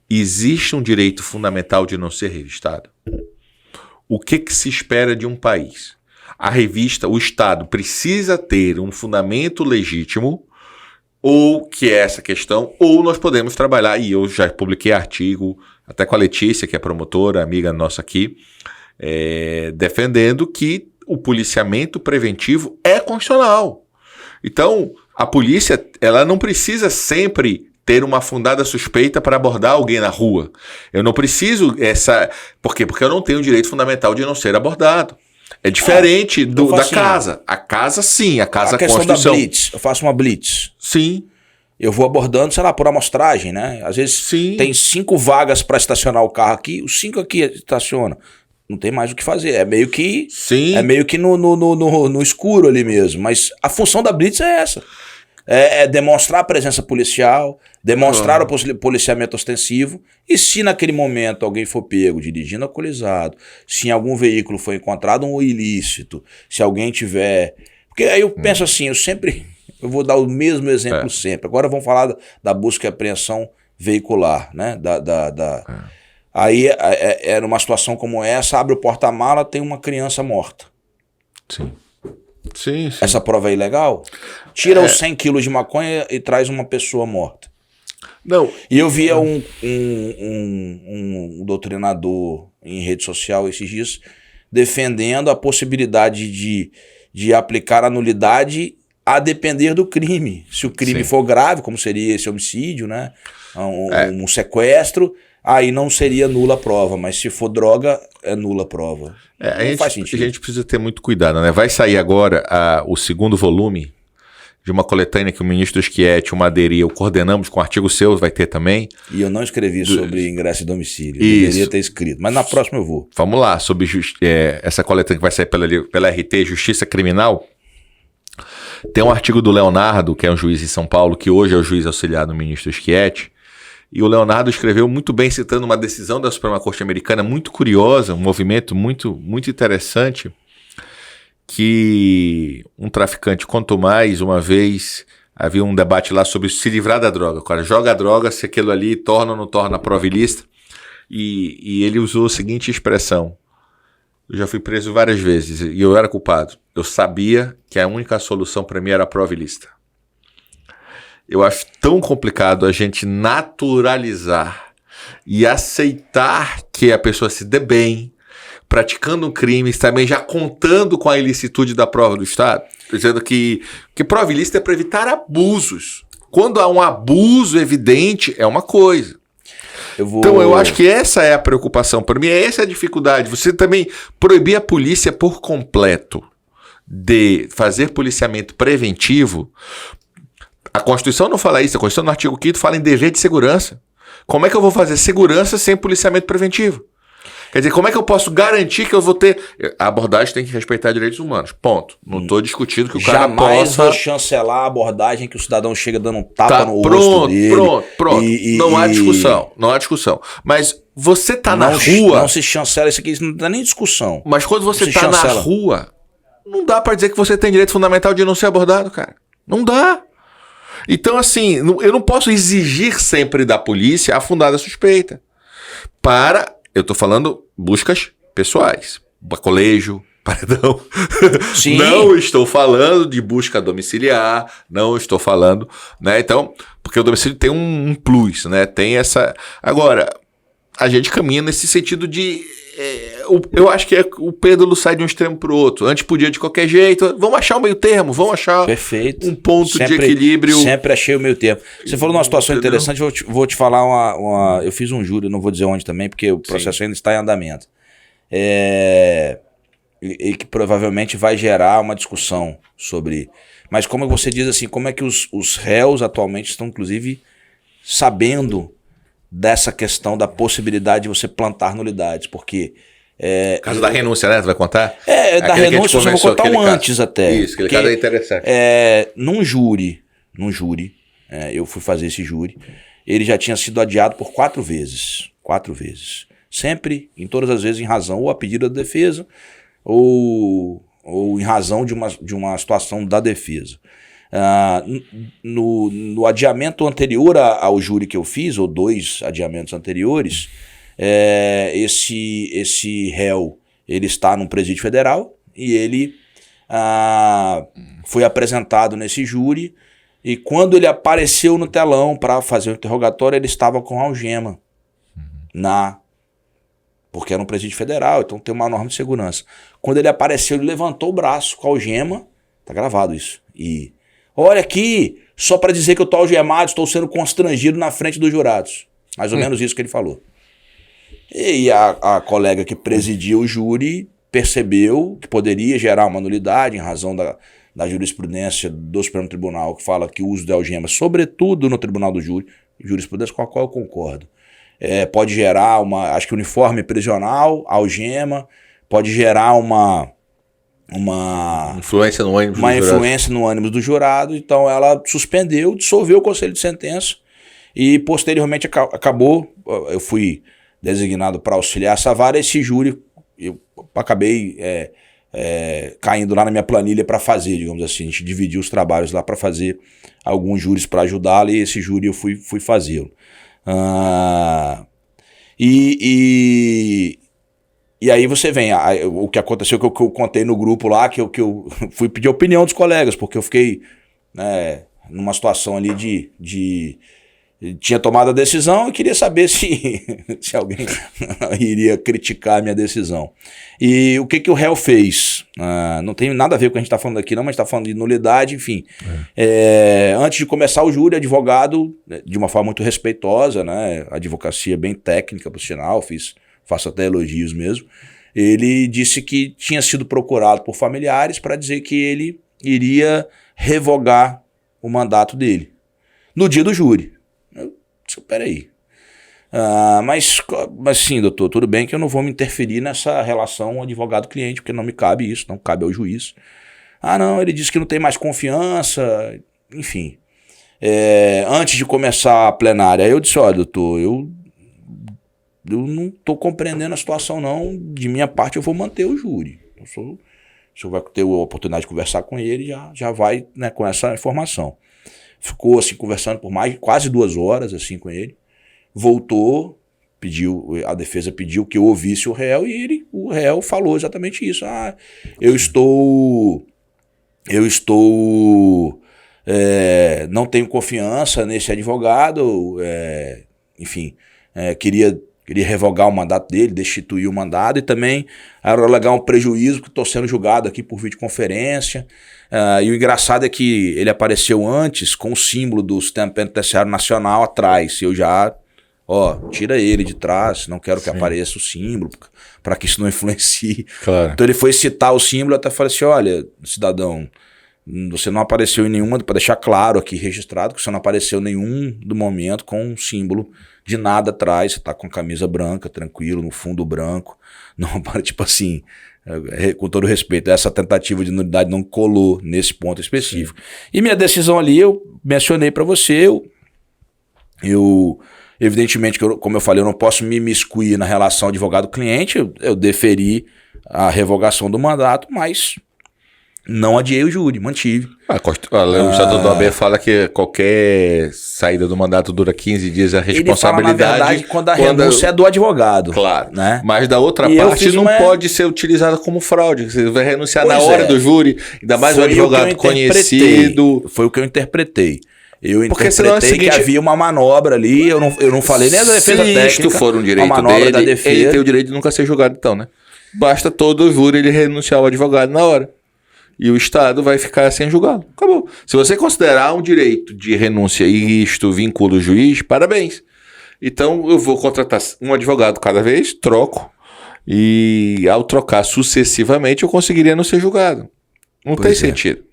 Existe um direito fundamental de não ser revistado? O que se espera de um país? A revista, o Estado precisa ter um fundamento legítimo, ou que é essa questão, ou nós podemos trabalhar, e eu já publiquei artigo, até com a Letícia, que é promotora, amiga nossa aqui, defendendo que o policiamento preventivo é constitucional. Então, a polícia, ela não precisa sempre ter uma fundada suspeita para abordar alguém na rua. Eu não preciso Por quê? Porque eu não tenho o direito fundamental de não ser abordado. É diferente da casa. A casa, sim. A casa, a questão da blitz. Eu faço uma blitz. Sim. Eu vou abordando, sei lá, por amostragem, né? Às vezes tem 5 vagas para estacionar o carro aqui, os 5 aqui estacionam. Não tem mais o que fazer. É meio que no escuro ali mesmo. Mas a função da blitz é essa. É demonstrar a presença policial, demonstrar o policiamento ostensivo, e se naquele momento alguém for pego dirigindo alcoolizado, se em algum veículo for encontrado um ilícito, se alguém tiver... Porque aí eu penso assim, eu vou dar o mesmo exemplo sempre. Agora vamos falar da busca e apreensão veicular, né? Aí numa situação como essa, abre o porta-mala, tem uma criança morta. Sim. Essa prova é ilegal? Tira os 100 quilos de maconha e traz uma pessoa morta. Não. E eu via um doutrinador em rede social esses dias defendendo a possibilidade de aplicar a nulidade a depender do crime. Se o crime for grave, como seria esse homicídio, né? Um sequestro, aí não seria nula a prova, mas se for droga, é nula a prova. Não faz sentido. A gente precisa ter muito cuidado, né? Vai sair agora o segundo volume de uma coletânea que o ministro Schietti, o Madeira e eu coordenamos com artigo seu, vai ter também. E eu não escrevi sobre ingresso em domicílio. Deveria ter escrito, mas na próxima eu vou. Vamos lá, sobre essa coletânea que vai sair pela RT, Justiça Criminal. Tem um artigo do Leonardo, que é um juiz em São Paulo, que hoje é o juiz auxiliar do ministro Schietti. E o Leonardo escreveu muito bem, citando uma decisão da Suprema Corte Americana muito curiosa, um movimento muito, muito interessante, que um traficante contou mais, uma vez havia um debate lá sobre se livrar da droga. O cara joga a droga, se aquilo ali torna ou não torna a prova ilícita. E ele usou a seguinte expressão: eu já fui preso várias vezes e eu era culpado. Eu sabia que a única solução para mim era a prova ilícita. Eu acho tão complicado a gente naturalizar e aceitar que a pessoa se dê bem, praticando um crime, também já contando com a ilicitude da prova do Estado, dizendo que prova ilícita é para evitar abusos. Quando há um abuso evidente, é uma coisa. Então eu acho que essa é a preocupação. Para mim, essa é a dificuldade. Você também proibir a polícia por completo de fazer policiamento preventivo. A Constituição não fala isso. A Constituição no artigo 5º fala em dever de segurança. Como é que eu vou fazer segurança sem policiamento preventivo? Quer dizer, como é que eu posso garantir que eu vou ter... A abordagem tem que respeitar direitos humanos. Ponto. Não estou discutindo que o cara jamais possa... vou chancelar a abordagem que o cidadão chega dando um tapa no rosto dele. Pronto. Não há discussão. Não há discussão. Mas você tá na rua... Não se chancela isso aqui, não dá nem discussão. Mas quando você tá na rua, não dá para dizer que você tem direito fundamental de não ser abordado, cara. Não dá. Então, assim, eu não posso exigir sempre da polícia a fundada suspeita. Eu tô falando buscas pessoais, colégio, paredão. Sim. Não estou falando de busca domiciliar, não estou falando, né? Então, porque o domicílio tem um plus, né? Tem essa... Agora, a gente caminha nesse sentido de... eu acho que o pêndulo sai de um extremo para o outro. Antes podia de qualquer jeito. Vamos achar o meio termo, vamos achar Perfeito. um ponto de equilíbrio. Sempre achei o meio termo. Você falou numa situação interessante, vou te falar eu fiz um júri, não vou dizer onde também, porque o processo ainda está em andamento. E que provavelmente vai gerar uma discussão sobre... Mas como você diz assim, como é que os réus atualmente estão, inclusive, sabendo dessa questão da possibilidade de você plantar nulidades, porque... caso da renúncia, né? Você vai contar? Da renúncia eu só vou contar antes até. Isso, aquele caso é interessante. Num júri, eu fui fazer esse júri, ele já tinha sido adiado por 4 vezes. 4 vezes. Sempre, em todas as vezes, em razão ou a pedido da defesa, ou em razão de uma situação da defesa. No adiamento anterior ao júri que eu fiz, ou 2 adiamentos anteriores, esse réu, ele está num presídio federal e ele foi apresentado nesse júri, e quando ele apareceu no telão para fazer o interrogatório, ele estava com algema porque era um presídio federal, então tem uma norma de segurança. Quando ele apareceu, ele levantou o braço com a algema, tá gravado isso, e olha aqui, só para dizer que eu tô algemado, estou sendo constrangido na frente dos jurados. Mais ou menos isso que ele falou. E a colega que presidia o júri percebeu que poderia gerar uma nulidade em razão da jurisprudência do Supremo Tribunal, que fala que o uso de algema, sobretudo no tribunal do júri, jurisprudência com a qual eu concordo, pode gerar acho que uniforme prisional, algema, pode gerar uma influência no ânimo no ânimo do jurado. Então ela suspendeu, dissolveu o conselho de sentença e posteriormente acabou, eu fui designado para auxiliar essa vara, esse júri eu acabei caindo lá na minha planilha para fazer, digamos assim, a gente dividiu os trabalhos lá para fazer alguns júris para ajudá-la, e esse júri eu fui fazê-lo. E aí você vem, o que aconteceu, que eu contei no grupo lá, que eu fui pedir a opinião dos colegas, porque eu fiquei numa situação ali tinha tomado a decisão e queria saber se alguém iria criticar a minha decisão. E o que o réu fez? Não tem nada a ver com o que a gente está falando aqui, não, mas está falando de nulidade, enfim. Antes de começar o júri, advogado, de uma forma muito respeitosa, né, advocacia bem técnica, por sinal, faço até elogios mesmo, ele disse que tinha sido procurado por familiares para dizer que ele iria revogar o mandato dele no dia do júri. Eu disse, peraí. Mas sim, doutor, tudo bem que eu não vou me interferir nessa relação advogado-cliente, porque não me cabe isso, não cabe ao juiz. Não, ele disse que não tem mais confiança, enfim. Antes de começar a plenária, eu disse, olha, doutor, eu não estou compreendendo a situação não, de minha parte eu vou manter o júri. O senhor vai ter a oportunidade de conversar com ele, já vai, né, com essa informação. Ficou assim conversando por quase 2 horas assim com ele, voltou, a defesa pediu que eu ouvisse o réu, e o réu falou exatamente isso. Eu estou não tenho confiança nesse advogado, enfim, queria revogar o mandato dele, destituir o mandado, e também alegar um prejuízo, que estou sendo julgado aqui por videoconferência. E o engraçado é que ele apareceu antes com o símbolo do Sistema Penitenciário Nacional atrás. Eu já, tira ele de trás, não quero que apareça o símbolo, para que isso não influencie. Claro. Então ele foi citar o símbolo, até falei assim, olha, cidadão, você não apareceu em nenhuma, para deixar claro aqui, registrado, que você não apareceu em nenhum do momento com um símbolo de nada atrás, você tá com camisa branca, tranquilo, no fundo branco, não, tipo assim, com todo respeito, essa tentativa de nulidade não colou nesse ponto específico. Sim. E minha decisão ali, eu mencionei para você, eu evidentemente, como eu falei, eu não posso me imiscuir na relação advogado-cliente, eu deferi a revogação do mandato, mas Não adiei o júri, mantive. O Estatuto do AB fala que qualquer saída do mandato dura 15 dias, a responsabilidade... Ele fala, na verdade, quando a renúncia é do advogado. Claro, né? Mas da outra parte não pode ser utilizada como fraude. Você vai renunciar na hora do júri, ainda mais um advogado conhecido. Foi o que eu interpretei. Eu Porque interpretei que havia uma manobra ali, eu não falei nem da defesa técnica. Se isto for um direito dele, ele tem o direito de nunca ser julgado então, né? Basta todo o júri ele renunciar ao advogado na hora. E o Estado vai ficar sem julgá-lo. Acabou. Se você considerar um direito de renúncia e isto vincula o juiz, parabéns. Então eu vou contratar um advogado cada vez, troco, e ao trocar sucessivamente eu conseguiria não ser julgado. Não tem sentido.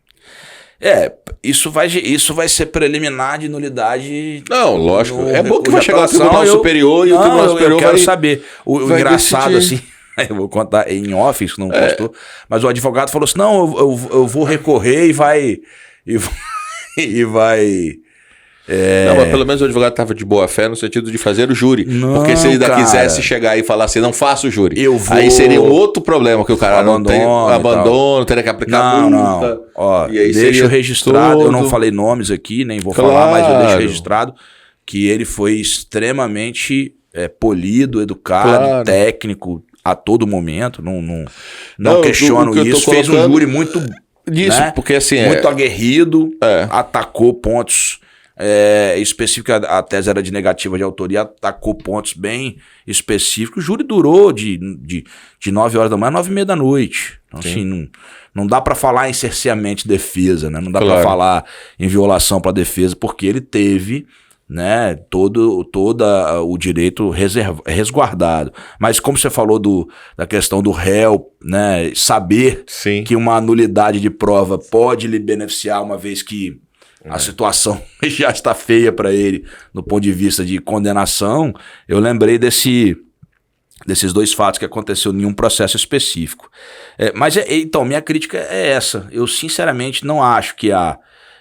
Isso vai ser preliminar de nulidade. Não, lógico. É bom que vai chegar ao Tribunal Superior e o Tribunal Superior vai... Eu quero saber. O engraçado, assim... Eu vou contar em off, isso não postou. Mas o advogado falou assim: não, eu vou recorrer e vai. Não, mas pelo menos o advogado estava de boa fé no sentido de fazer o júri. Não, porque se ele ainda quisesse chegar aí e falar assim, não faço o júri. Aí seria um outro problema que o cara não tem. Abandono, teria que aplicar multa. Não. Ó, e aí deixo registrado, eu não falei nomes aqui, nem vou falar, mas eu deixo registrado que ele foi extremamente polido, educado, técnico. A todo momento, não questiono isso. Fez um júri muito disso, né? Porque assim muito aguerrido, atacou pontos específicos. A tese era de negativa de autoria, atacou pontos bem específicos. O júri durou de 9 horas da manhã a 9h30 da noite. Então, assim, não dá para falar em cerceamento de defesa, né? Não dá para falar em violação para defesa, porque ele teve, né, todo o direito resguardado. Mas como você falou da questão do réu, né, saber que uma nulidade de prova pode lhe beneficiar, uma vez que a situação já está feia para ele no ponto de vista de condenação, eu lembrei desses dois fatos que aconteceu em um processo específico. Então, minha crítica é essa. Eu sinceramente não acho que há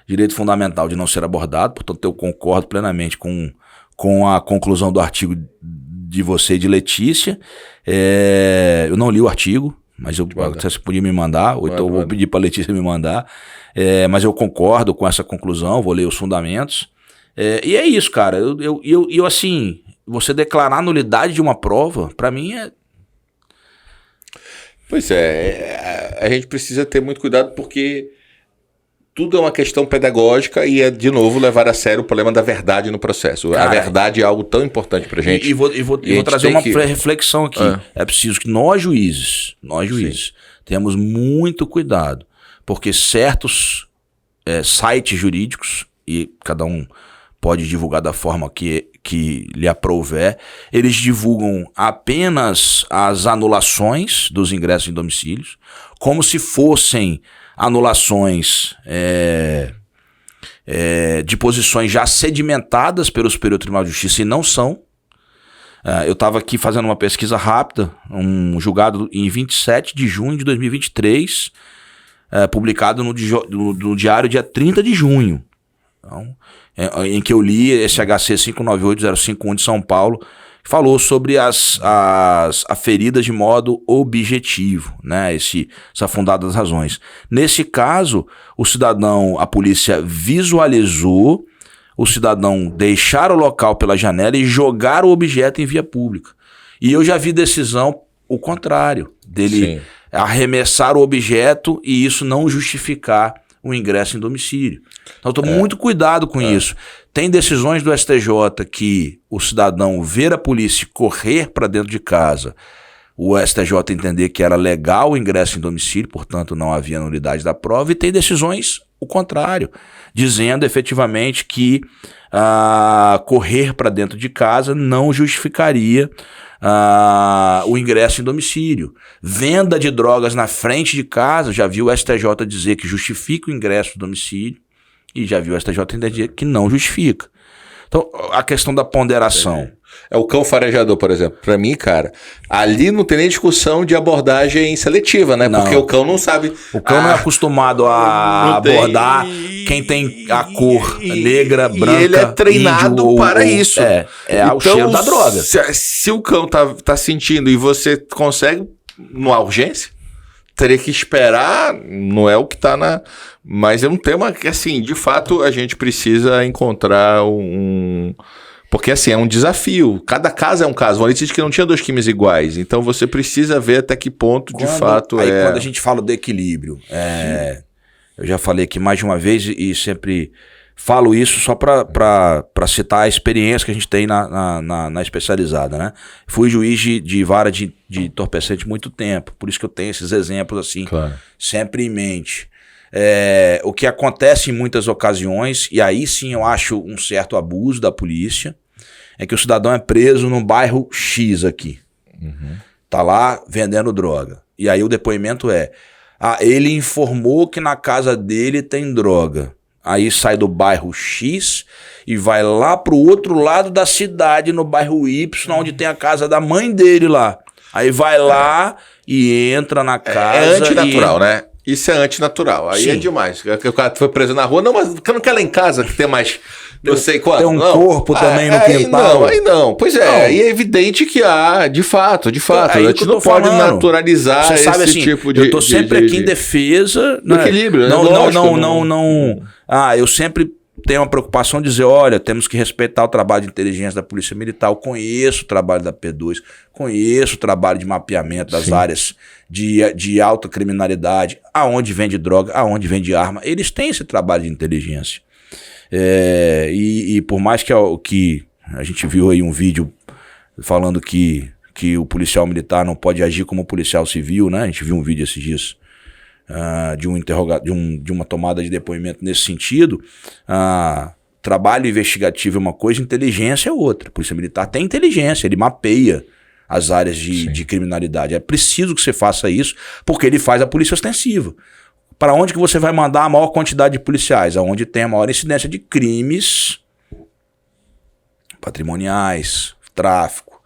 direito fundamental de não ser abordado, portanto eu concordo plenamente com a conclusão do artigo de você e de Letícia. Eu não li o artigo, mas você podia me mandar, ou então eu vou pedir para a Letícia me mandar, mas eu concordo com essa conclusão, vou ler os fundamentos. E é isso, cara. Eu assim, você declarar nulidade de uma prova, para mim é... Pois a gente precisa ter muito cuidado porque... Tudo é uma questão pedagógica e é, de novo, levar a sério o problema da verdade no processo. Cara, a verdade é algo tão importante pra gente. E vou trazer uma reflexão aqui. É preciso que nós juízes, tenhamos muito cuidado, porque certos sites jurídicos, e cada um pode divulgar da forma que lhe aprouver, eles divulgam apenas as anulações dos ingressos em domicílios, como se fossem anulações de posições já sedimentadas pelo Superior Tribunal de Justiça, e não são. Eu estava aqui fazendo uma pesquisa rápida, um julgado em 27 de junho de 2023, publicado no Diário dia 30 de junho, então, em que eu li esse HC 598-051 de São Paulo, que falou sobre as aferidas de modo objetivo, né? Essa fundada das razões. Nesse caso, a polícia visualizou o cidadão deixar o local pela janela e jogar o objeto em via pública. E eu já vi decisão o contrário, dele arremessar o objeto e isso não justificar o ingresso em domicílio. Então, eu estou muito cuidado com isso. Tem decisões do STJ que o cidadão ver a polícia correr para dentro de casa, o STJ entender que era legal o ingresso em domicílio, portanto não havia nulidade da prova, e tem decisões o contrário, dizendo efetivamente que correr para dentro de casa não justificaria o ingresso em domicílio. Venda de drogas na frente de casa, já viu o STJ dizer que justifica o ingresso no domicílio, e já viu o STJ entender que não justifica. Então, a questão da ponderação. O cão farejador, por exemplo. Pra mim, cara, ali não tem nem discussão de abordagem seletiva, né? Não. Porque o cão não sabe... O cão não é acostumado a abordar quem tem a cor negra, branca, e ele é treinado para isso. Então, o cheiro da droga. Se o cão tá sentindo e você consegue, numa urgência, teria que esperar, não é o que está na... Mas é um tema que, assim, de fato, a gente precisa encontrar Porque, assim, é um desafio. Cada caso é um caso. O Maurício disse que não tinha 2 crimes iguais. Então, você precisa ver até que ponto, de fato, Aí, quando a gente fala do equilíbrio, eu já falei aqui mais de uma vez e sempre falo isso só para citar a experiência que a gente tem na especializada, né? Fui juiz de vara de entorpecente muito tempo. Por isso que eu tenho esses exemplos, assim, sempre em mente. O que acontece em muitas ocasiões, e aí sim eu acho um certo abuso da polícia, é que o cidadão é preso num bairro X aqui. Tá lá vendendo droga. E aí o depoimento ele informou que na casa dele tem droga. Aí sai do bairro X e vai lá pro outro lado da cidade, no bairro Y, onde tem a casa da mãe dele lá. Aí vai lá e entra na casa. É antinatural, né? Isso é antinatural. Aí é demais. O cara foi preso na rua. Não, mas eu não quero lá em casa que tem mais... Eu sei quanto. Tem um corpo também no quintal. Aí não. Pois é. Aí é evidente que há, de fato. A gente não pode naturalizar você sabe, esse assim, tipo de... Eu tô sempre aqui em defesa... Do equilíbrio. Não. Eu sempre tenho uma preocupação de dizer, olha, temos que respeitar o trabalho de inteligência da Polícia Militar. Eu conheço o trabalho da P2, conheço o trabalho de mapeamento das áreas de alta criminalidade, aonde vende droga, aonde vende arma. Eles têm esse trabalho de inteligência. E por mais que a gente viu aí um vídeo falando que o policial militar não pode agir como policial civil, né? A gente viu um vídeo esses dias de uma tomada de depoimento nesse sentido. Trabalho investigativo é uma coisa, inteligência é outra. A Polícia Militar tem inteligência, ele mapeia as áreas de criminalidade. É preciso que você faça isso, porque ele faz a polícia ostensiva. Para onde que você vai mandar a maior quantidade de policiais? Aonde tem a maior incidência de crimes patrimoniais, tráfico,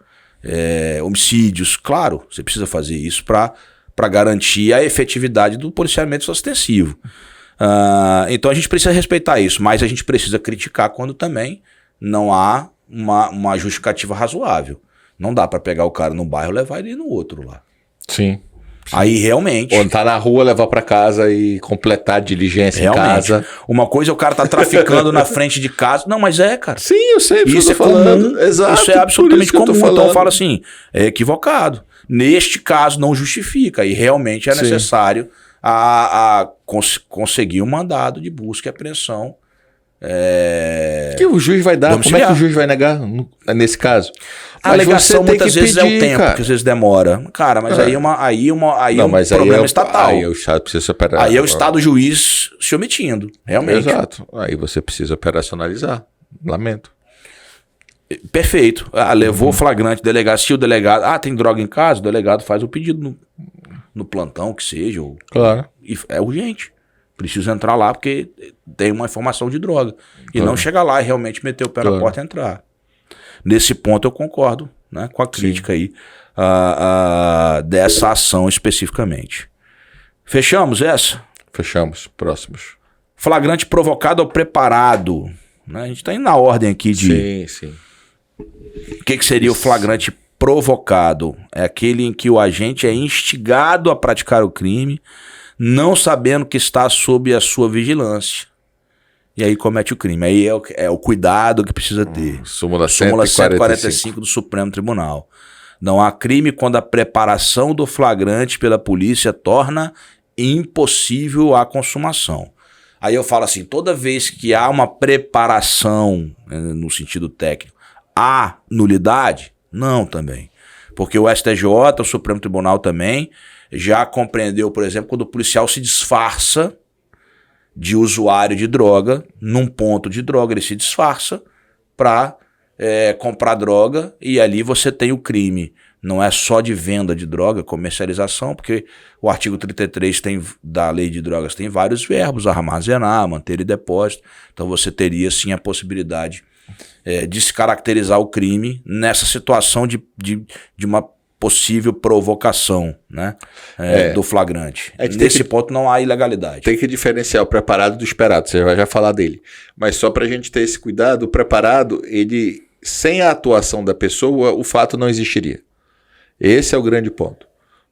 homicídios. Claro, você precisa fazer isso para garantir a efetividade do policiamento ostensivo. Então a gente precisa respeitar isso, mas a gente precisa criticar quando também não há uma justificativa razoável. Não dá para pegar o cara no bairro e levar ele no outro lá. Sim. Aí realmente... Ou tá na rua, levar pra casa e completar a diligência em casa. Uma coisa é o cara tá traficando na frente de casa. Não, mas cara. Sim, eu sei. Isso é comum. Exato, isso é absolutamente comum. Então eu falo assim, é equivocado. Neste caso não justifica. E realmente é necessário conseguir um mandado de busca e apreensão. Que o juiz vai dar? Domiciliar. Como é que o juiz vai negar nesse caso? A alegação muitas vezes é o tempo, que às vezes demora. Cara, mas aí é um problema estatal. Aí o Estado precisa operar. Aí é o Estado juiz se omitindo, realmente. Exato. Aí você precisa operacionalizar. Lamento. Perfeito. Levou o flagrante, delegacia, o delegado. Tem droga em casa? O delegado faz o pedido no plantão, que seja. Claro. E é urgente. Preciso entrar lá porque tem uma informação de droga. E não chegar lá e realmente meter o pé na porta e entrar. Nesse ponto eu concordo, né, com a crítica aí dessa ação especificamente. Fechamos essa? Fechamos. Próximos. Flagrante provocado ou preparado. Né? A gente está indo na ordem aqui de... Sim. O que seria o flagrante provocado? É aquele em que o agente é instigado a praticar o crime, não sabendo que está sob a sua vigilância. E aí comete o crime. Aí é o cuidado que precisa ter. Súmula 145 do Supremo Tribunal. Não há crime quando a preparação do flagrante pela polícia torna impossível a consumação. Aí eu falo assim, toda vez que há uma preparação, no sentido técnico, há nulidade? Não, também. Porque o STJ, o Supremo Tribunal também, já compreendeu, por exemplo, quando o policial se disfarça de usuário de droga, num ponto de droga, ele se disfarça para comprar droga, e ali você tem o crime. Não é só de venda de droga, comercialização, porque o artigo 33 da Lei de Drogas tem vários verbos: armazenar, manter e depósito. Então você teria sim a possibilidade de se caracterizar o crime nessa situação de uma possível provocação, né, do flagrante. Nesse ponto não há ilegalidade. Tem que diferenciar o preparado do esperado, você vai já falar dele. Mas só para a gente ter esse cuidado, o preparado, ele, sem a atuação da pessoa, o fato não existiria. Esse é o grande ponto.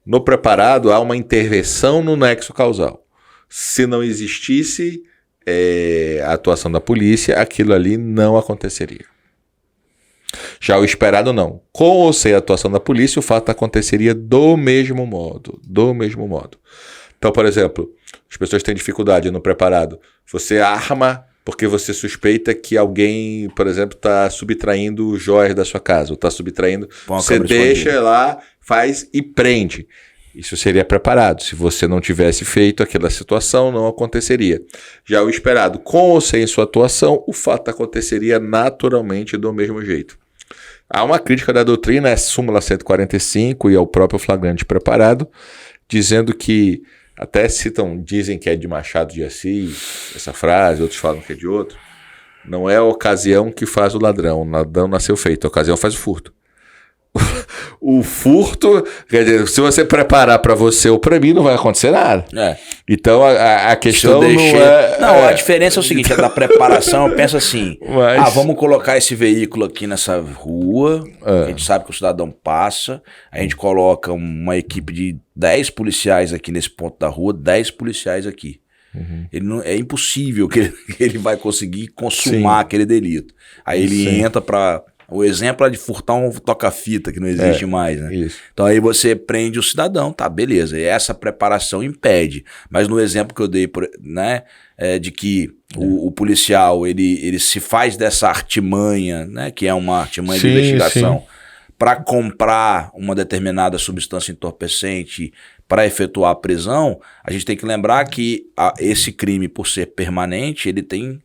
No preparado, há uma intervenção no nexo causal. Se não existisse a atuação da polícia, aquilo ali não aconteceria. Já o esperado não. Com ou sem a atuação da polícia, o fato aconteceria do mesmo modo. Do mesmo modo. Então, por exemplo, as pessoas têm dificuldade no preparado. Você arma porque você suspeita que alguém, por exemplo, está subtraindo joias da sua casa, ou está subtraindo. Você deixa lá, faz e prende. Isso seria preparado. Se você não tivesse feito aquela situação, não aconteceria. Já o esperado, com ou sem sua atuação, o fato aconteceria naturalmente do mesmo jeito. Há uma crítica da doutrina, é a súmula 145 e ao próprio flagrante preparado, dizendo que, até dizem que é de Machado de Assis, essa frase, outros falam que é de outro. Não é a ocasião que faz o ladrão nasceu feito, a ocasião faz o furto. O furto, quer dizer, se você preparar para você ou para mim, não vai acontecer nada. Então a questão não é... Não, a diferença é o seguinte, da preparação, eu penso assim, vamos colocar esse veículo aqui nessa rua, a gente sabe que o cidadão passa, a gente coloca uma equipe de 10 policiais aqui nesse ponto da rua, 10 policiais aqui. É impossível que ele vai conseguir consumar aquele delito. Aí ele entra para... O exemplo é de furtar um toca-fita, que não existe mais, né? Isso. Então aí você prende o cidadão, tá, beleza. E essa preparação impede. Mas no exemplo que eu dei, né, de que o policial, ele se faz dessa artimanha, né, que é uma artimanha de investigação, para comprar uma determinada substância entorpecente para efetuar a prisão, a gente tem que lembrar que esse crime, por ser permanente, ele tem...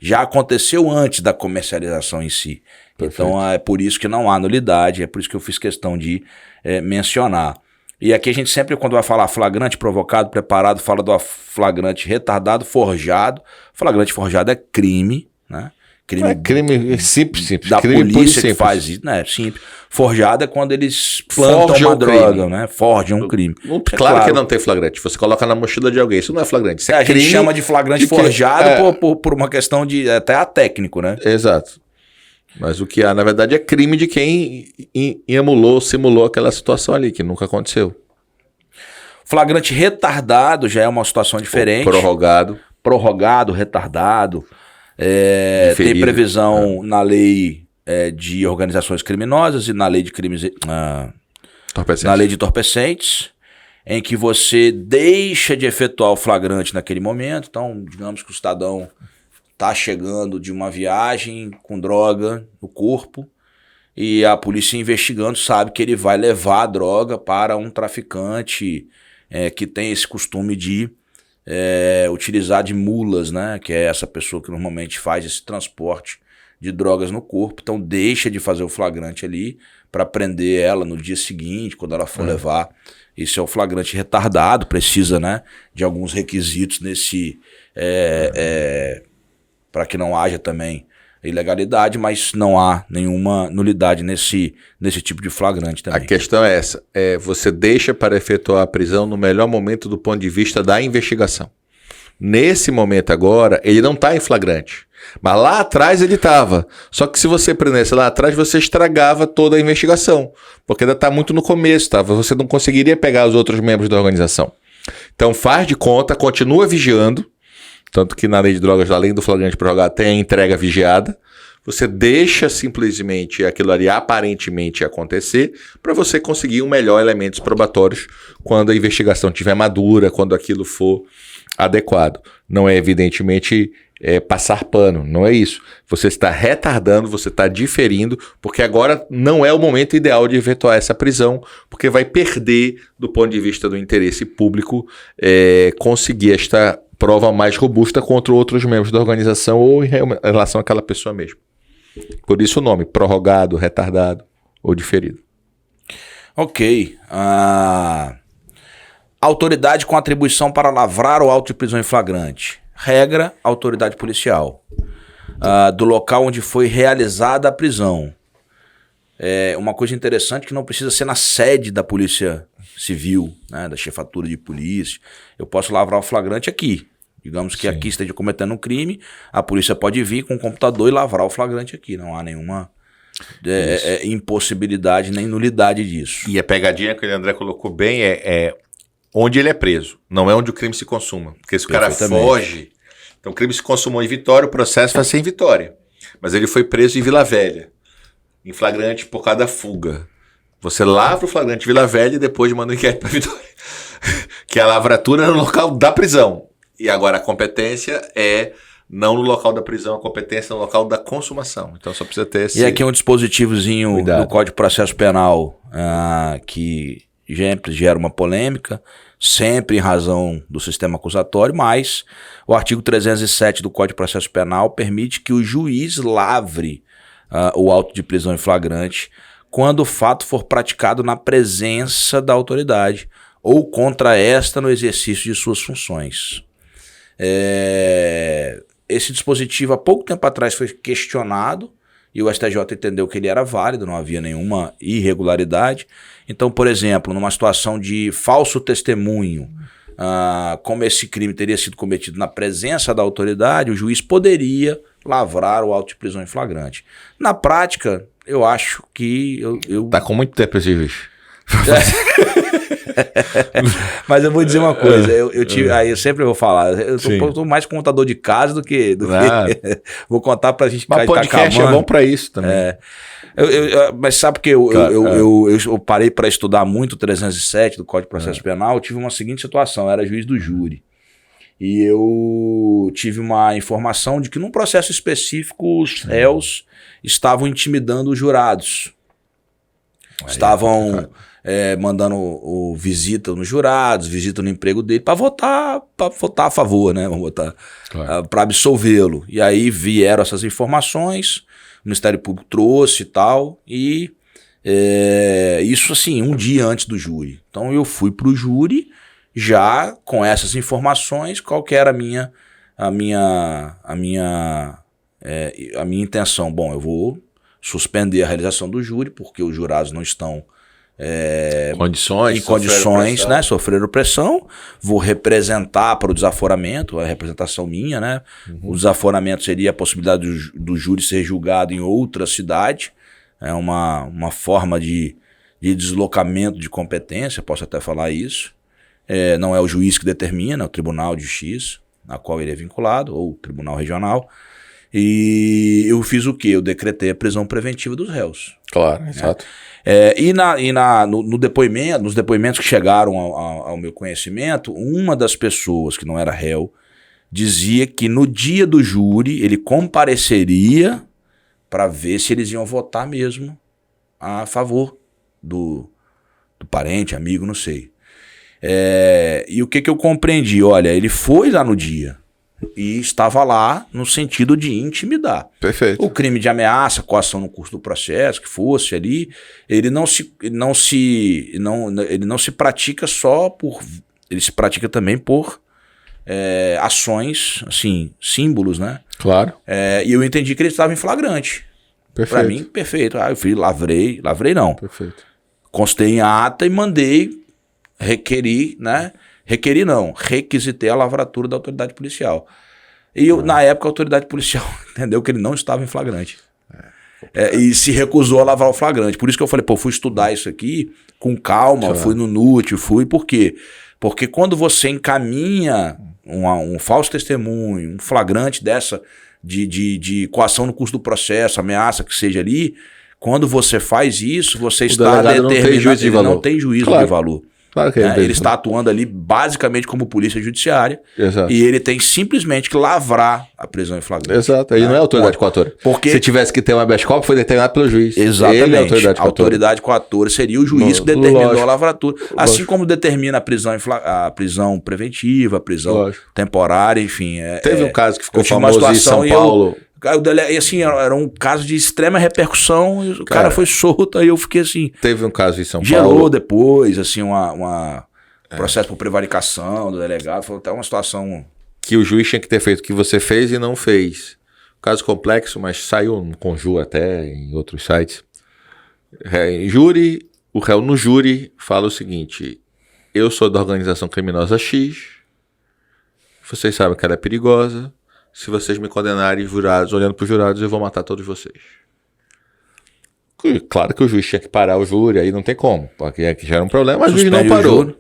já aconteceu antes da comercialização em si. Perfeito. Então é por isso que não há nulidade, é por isso que eu fiz questão de mencionar. E aqui a gente sempre, quando vai falar flagrante, provocado, preparado, fala do flagrante retardado, forjado. Flagrante forjado é crime, né? Crime simples. Da crime polícia que faz isso, né? Simples. Forjado é quando eles plantam uma droga, né? Forjam um crime. Claro que não tem flagrante. Você coloca na mochila de alguém, isso não é flagrante. Isso a gente chama de flagrante forjado por uma questão de até técnico, né? Exato. Mas o que há, na verdade, é crime de quem simulou aquela situação ali, que nunca aconteceu. Flagrante retardado já é uma situação diferente. Prorrogado, retardado. Tem previsão na lei de organizações criminosas e na lei de crimes na lei de entorpecentes, em que você deixa de efetuar o flagrante naquele momento. Então, digamos que o cidadão está chegando de uma viagem com droga no corpo e a polícia investigando sabe que ele vai levar a droga para um traficante que tem esse costume de utilizar de mulas, né? Que é essa pessoa que normalmente faz esse transporte de drogas no corpo. Então deixa de fazer o flagrante ali para prender ela no dia seguinte, quando ela for levar. Isso é o flagrante retardado, precisa, né, de alguns requisitos nesse para que não haja também ilegalidade, mas não há nenhuma nulidade nesse tipo de flagrante também. A questão é essa, você deixa para efetuar a prisão no melhor momento do ponto de vista da investigação. Nesse momento agora, ele não está em flagrante, mas lá atrás ele estava. Só que se você prendesse lá atrás, você estragava toda a investigação, porque ainda está muito no começo, tá? Você não conseguiria pegar os outros membros da organização. Então faz de conta, continua vigiando, tanto que na lei de drogas, além do flagrante prorrogado, tem a entrega vigiada. Você deixa simplesmente aquilo ali aparentemente acontecer para você conseguir melhor elementos probatórios quando a investigação estiver madura, quando aquilo for adequado. Não é evidentemente passar pano, não é isso. Você está retardando, você está diferindo, porque agora não é o momento ideal de efetuar essa prisão, porque vai perder, do ponto de vista do interesse público, conseguir esta prova mais robusta contra outros membros da organização ou em relação àquela pessoa mesmo. Por isso o nome, prorrogado, retardado ou diferido. Ok. Autoridade com atribuição para lavrar o auto de prisão em flagrante. Regra, autoridade policial. Do local onde foi realizada a prisão. Uma coisa interessante que não precisa ser na sede da Polícia Civil, né, da chefatura de polícia. Eu posso lavrar o flagrante aqui. Digamos que aqui esteja cometendo um crime, a polícia pode vir com o computador e lavrar o flagrante aqui. Não há nenhuma impossibilidade nem nulidade disso. E a pegadinha que o André colocou bem é onde ele é preso, não é onde o crime se consuma. Porque se o cara foge, então o crime se consumou em Vitória, o processo vai ser em Vitória. Mas ele foi preso em Vila Velha, em flagrante por causa da fuga. Você lavra o flagrante em Vila Velha e depois manda o inquérito para Vitória. Que a lavratura é no local da prisão. E agora a competência é não no local da prisão, a competência é no local da consumação. Então só precisa ter esse... E aqui um dispositivozinho cuidado. do Código de Processo Penal que sempre gera uma polêmica, sempre em razão do sistema acusatório, mas o artigo 307 do Código de Processo Penal permite que o juiz lavre o auto de prisão em flagrante quando o fato for praticado na presença da autoridade ou contra esta no exercício de suas funções. Esse dispositivo há pouco tempo atrás foi questionado e o STJ entendeu que ele era válido, não havia nenhuma irregularidade. Então, por exemplo, numa situação de falso testemunho, como esse crime teria sido cometido na presença da autoridade, o juiz poderia lavrar o auto de prisão em flagrante. Na prática, eu acho que... Tá com muito tempo esse juiz. Mas eu vou dizer uma coisa, aí eu sempre vou falar, eu tô mais contador de casos do que vou contar pra gente... Mas podcast é bom pra isso também. Mas sabe que eu parei para estudar muito o 307 do Código de Processo Penal, eu tive uma seguinte situação, eu era juiz do júri. E eu tive uma informação de que num processo específico os réus estavam intimidando os jurados. Estavam mandando visita nos jurados, visita no emprego dele, para votar a favor, né? Vamos votar para absolvê-lo. E aí vieram essas informações, o Ministério Público trouxe e tal, e isso assim, um dia antes do júri. Então eu fui para o júri já com essas informações, qual que era a minha intenção. Bom, eu vou suspender a realização do júri, porque os jurados não estão em condições, né, sofreram pressão. Vou representar para o desaforamento, a representação minha, né? O desaforamento seria a possibilidade do júri ser julgado em outra cidade. É uma forma de deslocamento de competência, posso até falar isso. Não é o juiz que determina, é o Tribunal de Justiça, a qual ele é vinculado, ou o Tribunal Regional. E eu fiz o quê? Eu decretei a prisão preventiva dos réus. Claro, exato. No depoimento, nos depoimentos que chegaram ao meu conhecimento, uma das pessoas que não era réu dizia que no dia do júri ele compareceria para ver se eles iam votar mesmo a favor do parente, amigo, não sei. E o que eu compreendi? Olha, ele foi lá no dia e estava lá no sentido de intimidar. Perfeito. O crime de ameaça, coação no curso do processo, que fosse ali, ele não se pratica só por... Ele se pratica também por ações, assim, símbolos, né? Claro. E eu entendi que ele estava em flagrante. Perfeito. Para mim, perfeito. Eu fui, lavrei não. Perfeito. Constei em ata e mandei... requisitei a lavratura da autoridade policial. E na época a autoridade policial entendeu que ele não estava em flagrante. E se recusou a lavrar o flagrante. Por isso que eu falei, fui estudar isso aqui com calma, fui no NUT, por quê? Porque quando você encaminha um falso testemunho, um flagrante dessa de coação no curso do processo, ameaça que seja ali, quando você faz isso, você está determinando, não tem juízo de valor. Claro que ele está atuando ali basicamente como polícia judiciária. Exato. E ele tem simplesmente que lavrar a prisão em flagrante. Exato, aí não é autoridade coatora. Porque se tivesse que ter um habeas corpus, foi determinado pelo juiz. Exatamente. Ele é a autoridade coatora seria o juiz que determinou a lavratura. Assim como determina a prisão preventiva, a prisão temporária, enfim. Teve um caso que ficou famoso em São Paulo. E assim, era um caso de extrema repercussão, e o cara foi solto, aí eu fiquei assim... Teve um caso em São Paulo... Gerou depois, assim, processo por prevaricação do delegado, foi até uma situação... Que o juiz tinha que ter feito o que você fez e não fez. Caso complexo, mas saiu no Conjur até, em outros sites. O réu no júri fala o seguinte: eu sou da organização criminosa X, vocês sabem que ela é perigosa, se vocês me condenarem jurados, olhando para os jurados, eu vou matar todos vocês. Claro que o juiz tinha que parar o júri, aí não tem como, porque já era um problema, mas o juiz não parou.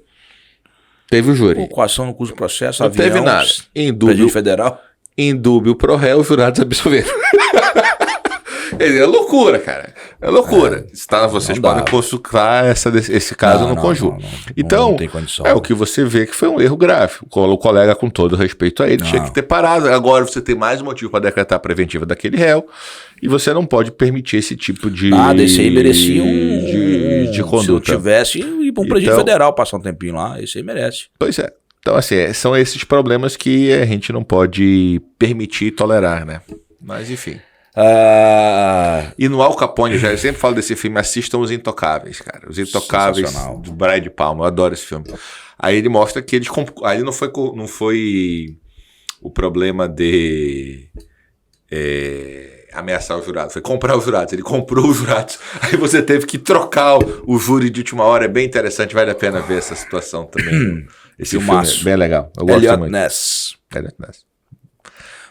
Teve o júri. Coação no curso do processo, não avião, teve nada. Presídio Federal. Em dúbio pro réu, os jurados absolveram. É loucura, cara. É loucura. Vocês podem consultar esse caso no conjunto. Então, não tem condição. É o que você vê que foi um erro grave. O colega, com todo respeito a ele, tinha que ter parado. Agora você tem mais motivo para decretar a preventiva daquele réu e você não pode permitir esse tipo de esse aí merecia de conduta. Se não tivesse, ir para um presídio federal, passar um tempinho lá, esse aí merece. Pois é. Então, assim, são esses problemas que a gente não pode permitir e tolerar, né? Mas, enfim. E no Al Capone, eu sempre falo desse filme, assistam Os Intocáveis, cara. Os Intocáveis do Brian De Palma, eu adoro esse filme. Aí ele mostra que eles aí não foi o problema de ameaçar os jurados, foi comprar os jurados. Ele comprou os jurados, aí você teve que trocar o júri de última hora. É bem interessante, vale a pena ver essa situação também. Esse filme é bem legal, eu gosto muito. Elliot Ness.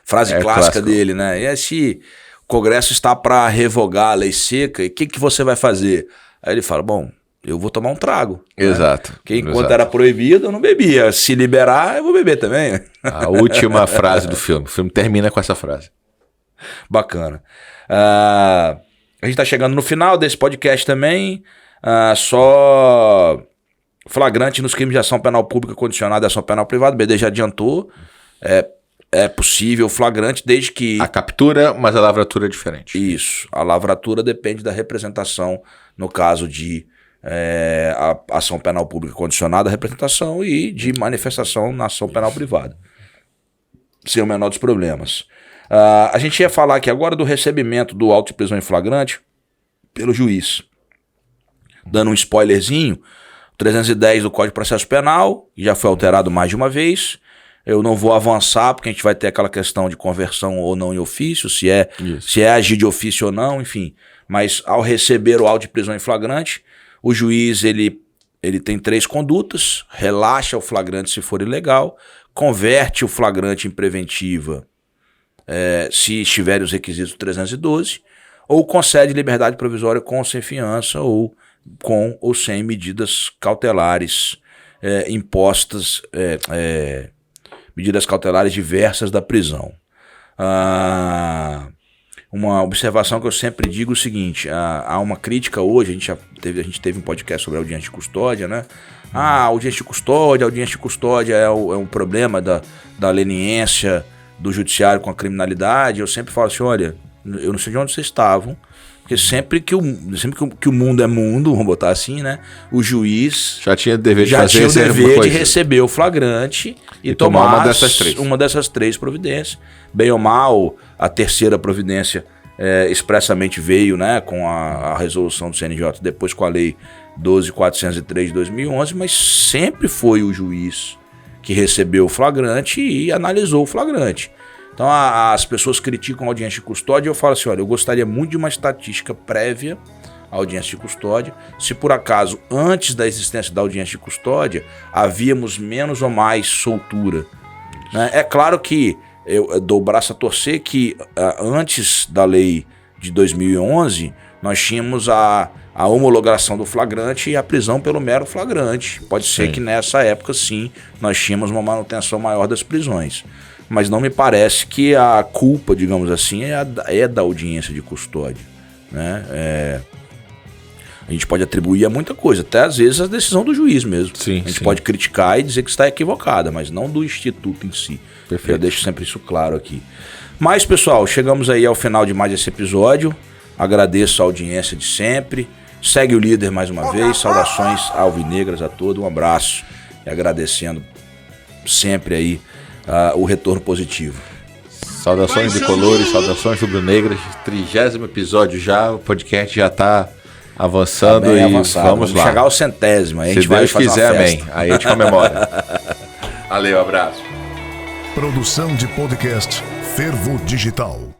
Frase clássica dele, né? E se o Congresso está para revogar a lei seca, e o que você vai fazer? Aí ele fala, bom, eu vou tomar um trago. Exato. Né? Porque enquanto era proibido, eu não bebia. Se liberar, eu vou beber também. A última frase do filme. O filme termina com essa frase. Bacana. A gente está chegando no final desse podcast também. Só flagrante nos crimes de ação penal pública condicionada à ação penal privada. O BD já adiantou. É possível flagrante desde que... A captura, mas a lavratura é diferente. Isso. A lavratura depende da representação, no caso de a ação penal pública condicionada à representação e de manifestação na ação penal privada. Sem o menor dos problemas. A gente ia falar aqui agora do recebimento do auto de prisão em flagrante pelo juiz. Dando um spoilerzinho, 310 do Código de Processo Penal, já foi alterado mais de uma vez. Eu não vou avançar, porque a gente vai ter aquela questão de conversão ou não em ofício, se é agir de ofício ou não, enfim. Mas ao receber o auto de prisão em flagrante, o juiz ele tem 3 condutas: relaxa o flagrante se for ilegal, converte o flagrante em preventiva se estiverem os requisitos 312, ou concede liberdade provisória com ou sem fiança, ou com ou sem medidas cautelares impostas, medidas cautelares diversas da prisão. Uma observação que eu sempre digo é o seguinte: há uma crítica hoje, a gente teve um podcast sobre audiência de custódia, né? Audiência de custódia é um problema da leniência do judiciário com a criminalidade. Eu sempre falo assim, olha, eu não sei de onde vocês estavam, porque sempre que o mundo é mundo, vamos botar assim, né? O juiz já tinha o dever de receber o flagrante e tomar uma dessas 3 providências. Bem ou mal, a terceira providência expressamente veio, né, com a resolução do CNJ, depois com a lei 12.403 de 2011, mas sempre foi o juiz que recebeu o flagrante e analisou o flagrante. Então as pessoas criticam a audiência de custódia, e eu falo assim, olha, eu gostaria muito de uma estatística prévia à audiência de custódia. Se por acaso, antes da existência da audiência de custódia, havíamos menos ou mais soltura, né? É claro que eu dou o braço a torcer que antes da lei de 2011, nós tínhamos a homologação do flagrante e a prisão pelo mero flagrante. Pode ser que nessa época, sim, nós tínhamos uma manutenção maior das prisões. Mas não me parece que a culpa, digamos assim, é da audiência de custódia, né? A gente pode atribuir a muita coisa, até às vezes a decisão do juiz mesmo. A gente pode criticar e dizer que está equivocada, mas não do instituto em si. Perfeito. Eu deixo sempre isso claro aqui. Mas, pessoal, chegamos aí ao final de mais esse episódio. Agradeço a audiência de sempre. Segue o líder mais uma vez. Saudações alvinegras a todos. Um abraço. E agradecendo sempre aí o retorno positivo. Saudações bicolores, saudações rubro-negras. 30º episódio já. O podcast já está avançando e vamos lá. Chegar ao 100º. Aí a gente Se vai Deus fazer quiser, uma festa. amém. Aí a gente comemora. Valeu, abraço. Produção de podcast Fervo Digital.